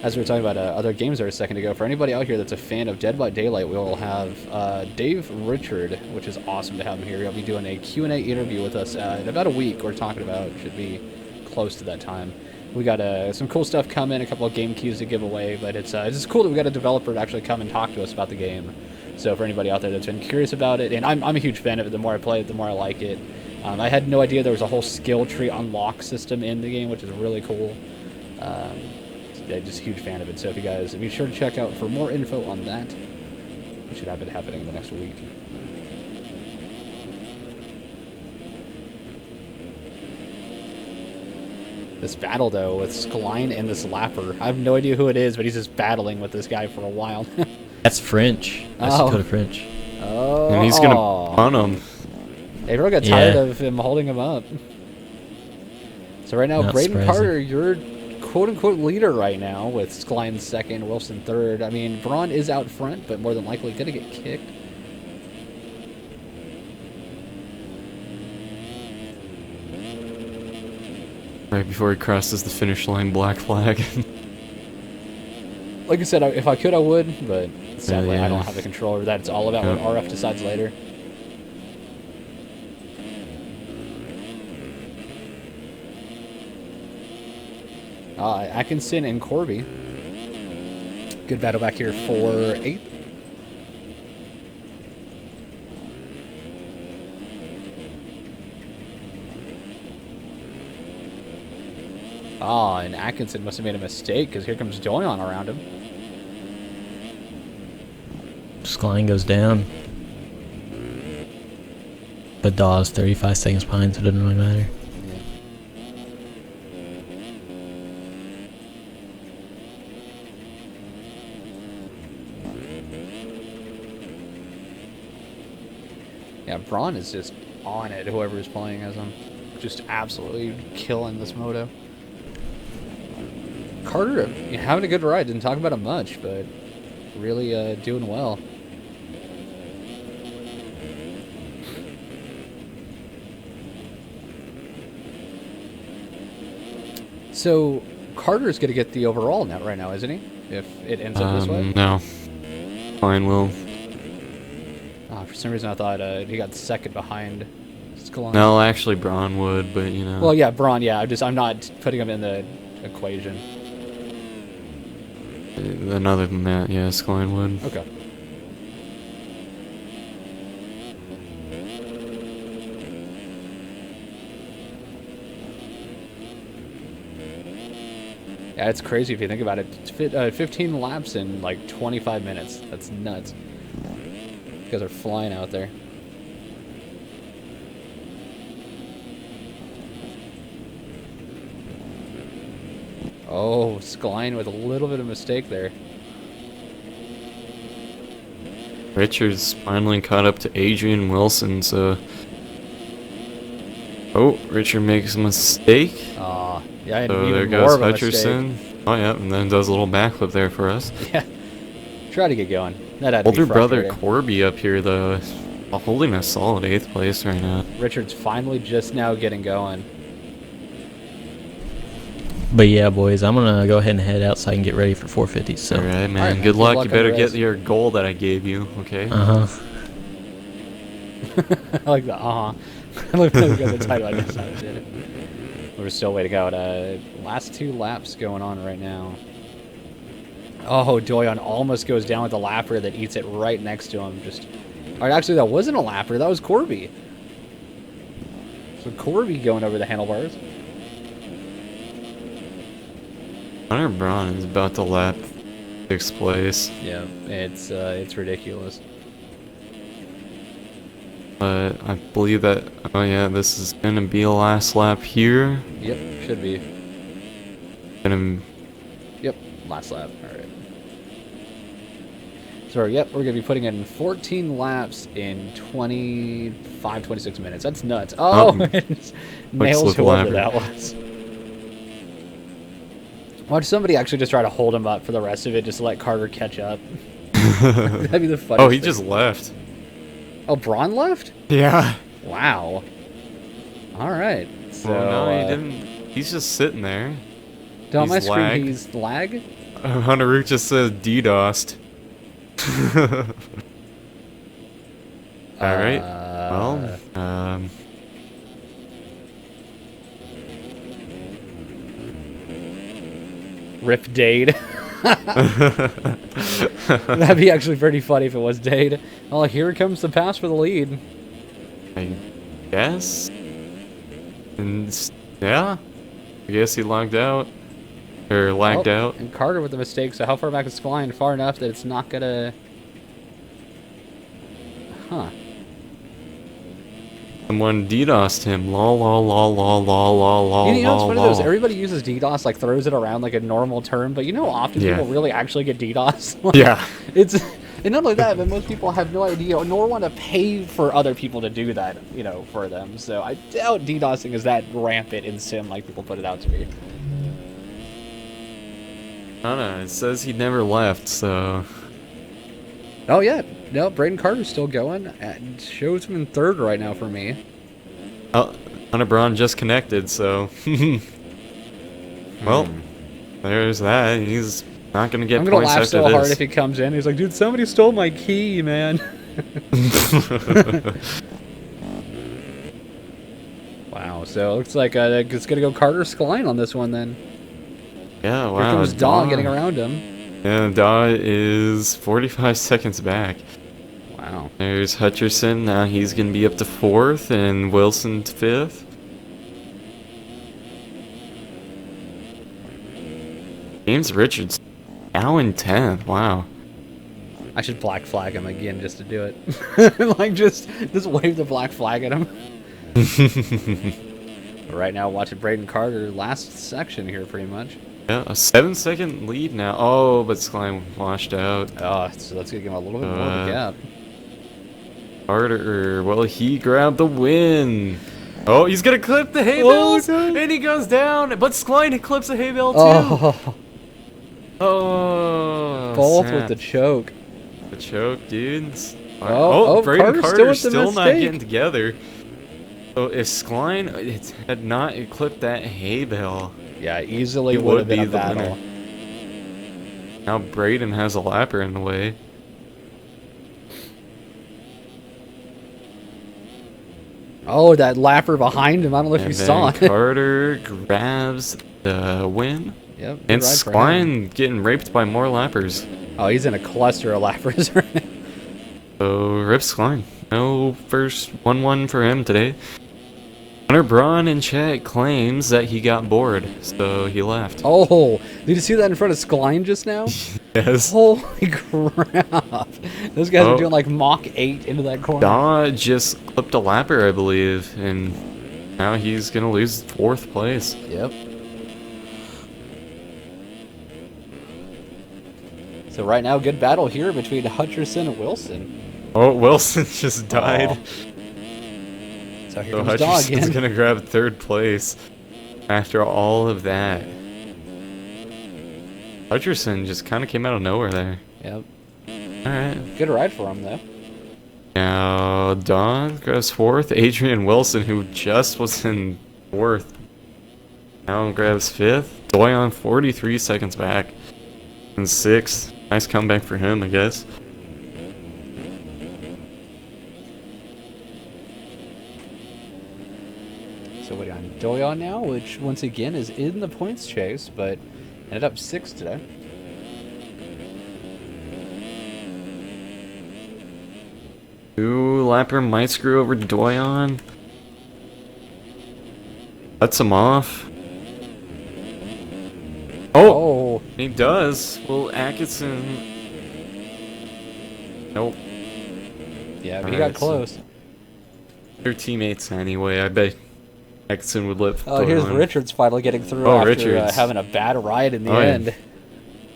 As we were talking about other games there a second ago, for anybody out here that's a fan of Dead by Daylight, we will have Dave Richard, which is awesome to have him here. He'll be doing a Q&A interview with us in about a week. We're talking about, should be close to that time. We got some cool stuff coming, a couple of game keys to give away, but it's just cool that we got a developer to actually come and talk to us about the game. So for anybody out there that's been curious about it, and I'm a huge fan of it, the more I play it, the more I like it. I had no idea there was a whole skill tree unlock system in the game, which is really cool. Yeah, just a huge fan of it. So if you guys be sure to check out for more info on that. We should have it happening in the next week. This battle, though, with Skline and this Lapper. I have no idea who it is, but he's just battling with this guy for a while. That's French. That's Oh. Dakota French. Oh. And he's gonna punt him. April got tired Yeah. of him holding him up. So right now, Not Braden surprising. Carter, you're quote-unquote leader right now with Skline second, Wilson third. I mean, Braun is out front, but more than likely going to get kicked. Right before he crosses the finish line, black flag. Like I said, if I could, I would, but sadly, Yeah. I don't have the control over that. It's all about Yeah. what RF decides later. Atkinson and Corby. Good battle back here for 8th. And Atkinson must have made a mistake because here comes Doyon around him. Skline goes down. But Dawes 35 seconds behind, so it doesn't really matter. Yeah, Braun is just on it, whoever is playing as him. Just absolutely killing this moto. Carter, having a good ride. Didn't talk about it much, but really doing well. So, Carter's going to get the overall net right now, isn't he? If it ends up this way? No. Fine, will. For some reason, I thought he got second behind Skline. No, actually, Braun would, but you know. Well, yeah, Braun. Yeah, I'm not putting him in the equation. Then other than that, yeah, Skline would. Okay. Yeah, it's crazy if you think about it. It's 15 laps in like 25 minutes. That's nuts. You guys are flying out there. Oh, Skline with a little bit of mistake there. Richards finally caught up to Adrian Wilson, so. Oh, Richard makes a mistake. Yeah, and So even there more goes of a mistake. Hutcherson. Oh, yeah, and then does a little backflip there for us. Yeah. Try to get going. That had to be Older brother frustrating. Corby up here, though, holding a solid 8th place right now. Richard's finally just now getting going. But yeah, boys, I'm gonna go ahead and head out so I can get ready for 450. So. All right, man. All right, man. Good luck. You on better the get race. your goal that I gave you, okay? Uh huh. I like that. I like that we got the title. I guess I did it. We're still waiting out. Last 2 laps going on right now. Oh, Doyon almost goes down with a lapper that eats it right next to him. All right, actually, that wasn't a lapper. That was Corby. So Corby going over the handlebars. Hunter Braun is about to lap 6th place. Yeah, it's ridiculous. But I believe that, oh yeah, this is going to be a last lap here. Yep, should be. Gonna, Yep, last lap. All right. So, yep, we're going to be putting in 14 laps in 25, 26 minutes. That's nuts. Oh, nails slip whoever lapper. that was. Watch somebody actually just try to hold him up for the rest of it, just to let Carter catch up. That'd be the funniest oh, he thing. just left. Oh, Braun left? Yeah. Wow. All right. So, Well, no, he didn't. He's just sitting there. On my he's screen, lag. he's lag? Hunter Root just says DDoSed. All right. Well, Rip Dade. That'd be actually pretty funny if it was Dade. Oh, here comes the pass for the lead. I guess. And yeah, I guess he logged out or lagged Oh, out. And Carter with the mistake. So how far back is Skline? Far enough that it's not gonna. Huh. Someone DDoSed him. Lol, lol, lol, lol, lol, lol, lol, You know what's lol, funny though is lol. everybody uses DDoS, like throws it around like a normal term, but you know how often Yeah. people really actually get DDoS? Like, Yeah. It's and not only that, but most people have no idea nor want to pay for other people to do that, you know, for them. So I doubt DDoSing is that rampant in Sim like people put it out to be. I don't know. It says he never left, so. Oh yeah, no, Braden Carter's still going. It shows him in third right now for me. Oh, Hunter Braun just connected, so. Well, there's that. He's not gonna get I'm gonna points laugh after so hard if this. he comes in. He's like, dude, somebody stole my key, man. Wow, so it looks like it's gonna go Carter Skline on this one then. Yeah, wow. Here comes Daw getting around him. Yeah, Daw is 45 seconds back. Wow. There's Hutcherson. Now he's going to be up to 4th, and Wilson to 5th. James Richards now in 10th. Wow. I should black flag him again just to do it. Like just wave the black flag at him. Right now, watching Braden Carter, last section here, pretty much. Yeah, a 7-second lead now. Oh, but Skline washed out. So that's gonna give him a little bit more of a gap. Carter, well, he grabbed the win. Oh, he's gonna clip the hay bales, and he goes down. But Skline clips a hay bale too. Oh, both snap. with the choke. The choke, dudes. Oh, Braden Carter's Carter's still still with the not mistake. getting together. So if Skline had not clipped that hay bale, Yeah, easily it would have would been be a the battle. winner. Now Braden has a lapper in the way. Oh, that lapper behind him. I don't know if And you saw then it. Carter grabs the win. Yep. good And ride for him. Skline getting raped by more lappers. Oh, he's in a cluster of lappers right now. So Rip Skline. No first 1-1 for him today. Hunter Braun in chat claims that he got bored, so he left. Oh, did you see that in front of Skline just now? Yes. Holy crap. Those guys are Oh. doing like Mach 8 into that corner. Daw just clipped a lapper, I believe, and now he's gonna lose 4th place. Yep. So right now, good battle here between Hutcherson and Wilson. Oh, Wilson just died. So here So comes Daw Hutcherson's again. gonna grab 3rd place after all of that. Hutcherson just kind of came out of nowhere there. Yep. Alright. Good ride for him, though. Now, Dawn grabs 4th. Adrian Wilson, who just was in 4th, now grabs 5th. Doyon 43 seconds back. And 6th. Nice comeback for him, I guess. So we're on Doyon now, which once again is in the points chase, but ended up 6th today. Ooh, Lapper might screw over Doyon. Cuts him off. Oh, Oh, he does. Well, Atkinson. Nope. yeah, but he got Alright, so- close. They're teammates anyway. I bet Atkinson would live. Oh, here's Doyon. Richards finally getting through Oh, after Richards. having a bad ride in the Oh, yeah. end.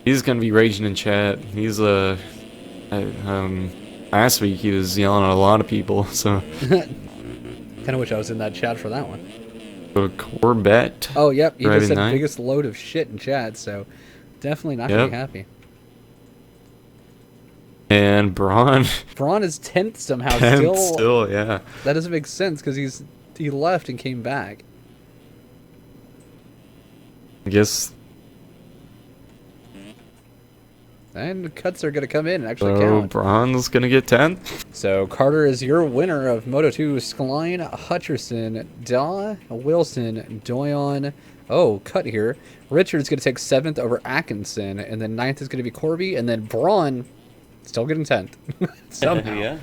He's gonna be raging in chat. He's last week he was yelling at a lot of people. So Kind of wish I was in that chat for that one. Corbett. Oh, yep. He Driving just said nine. biggest load of shit in chat, so definitely not going to Yep. be happy. And Braun. Braun is 10th somehow. 10th Still, still, yeah. that doesn't make sense because he left and came back. I guess And the cuts are going to come in and actually so. count. Braun's gonna get 10th. So Carter is your winner of Moto2. Skline, Hutcherson, Daw, Wilson, Doyon. Oh, cut here. Richard's going to take 7th over Atkinson, and then 9th is going to be Corby, and then Braun still getting 10th. Somehow. Yeah.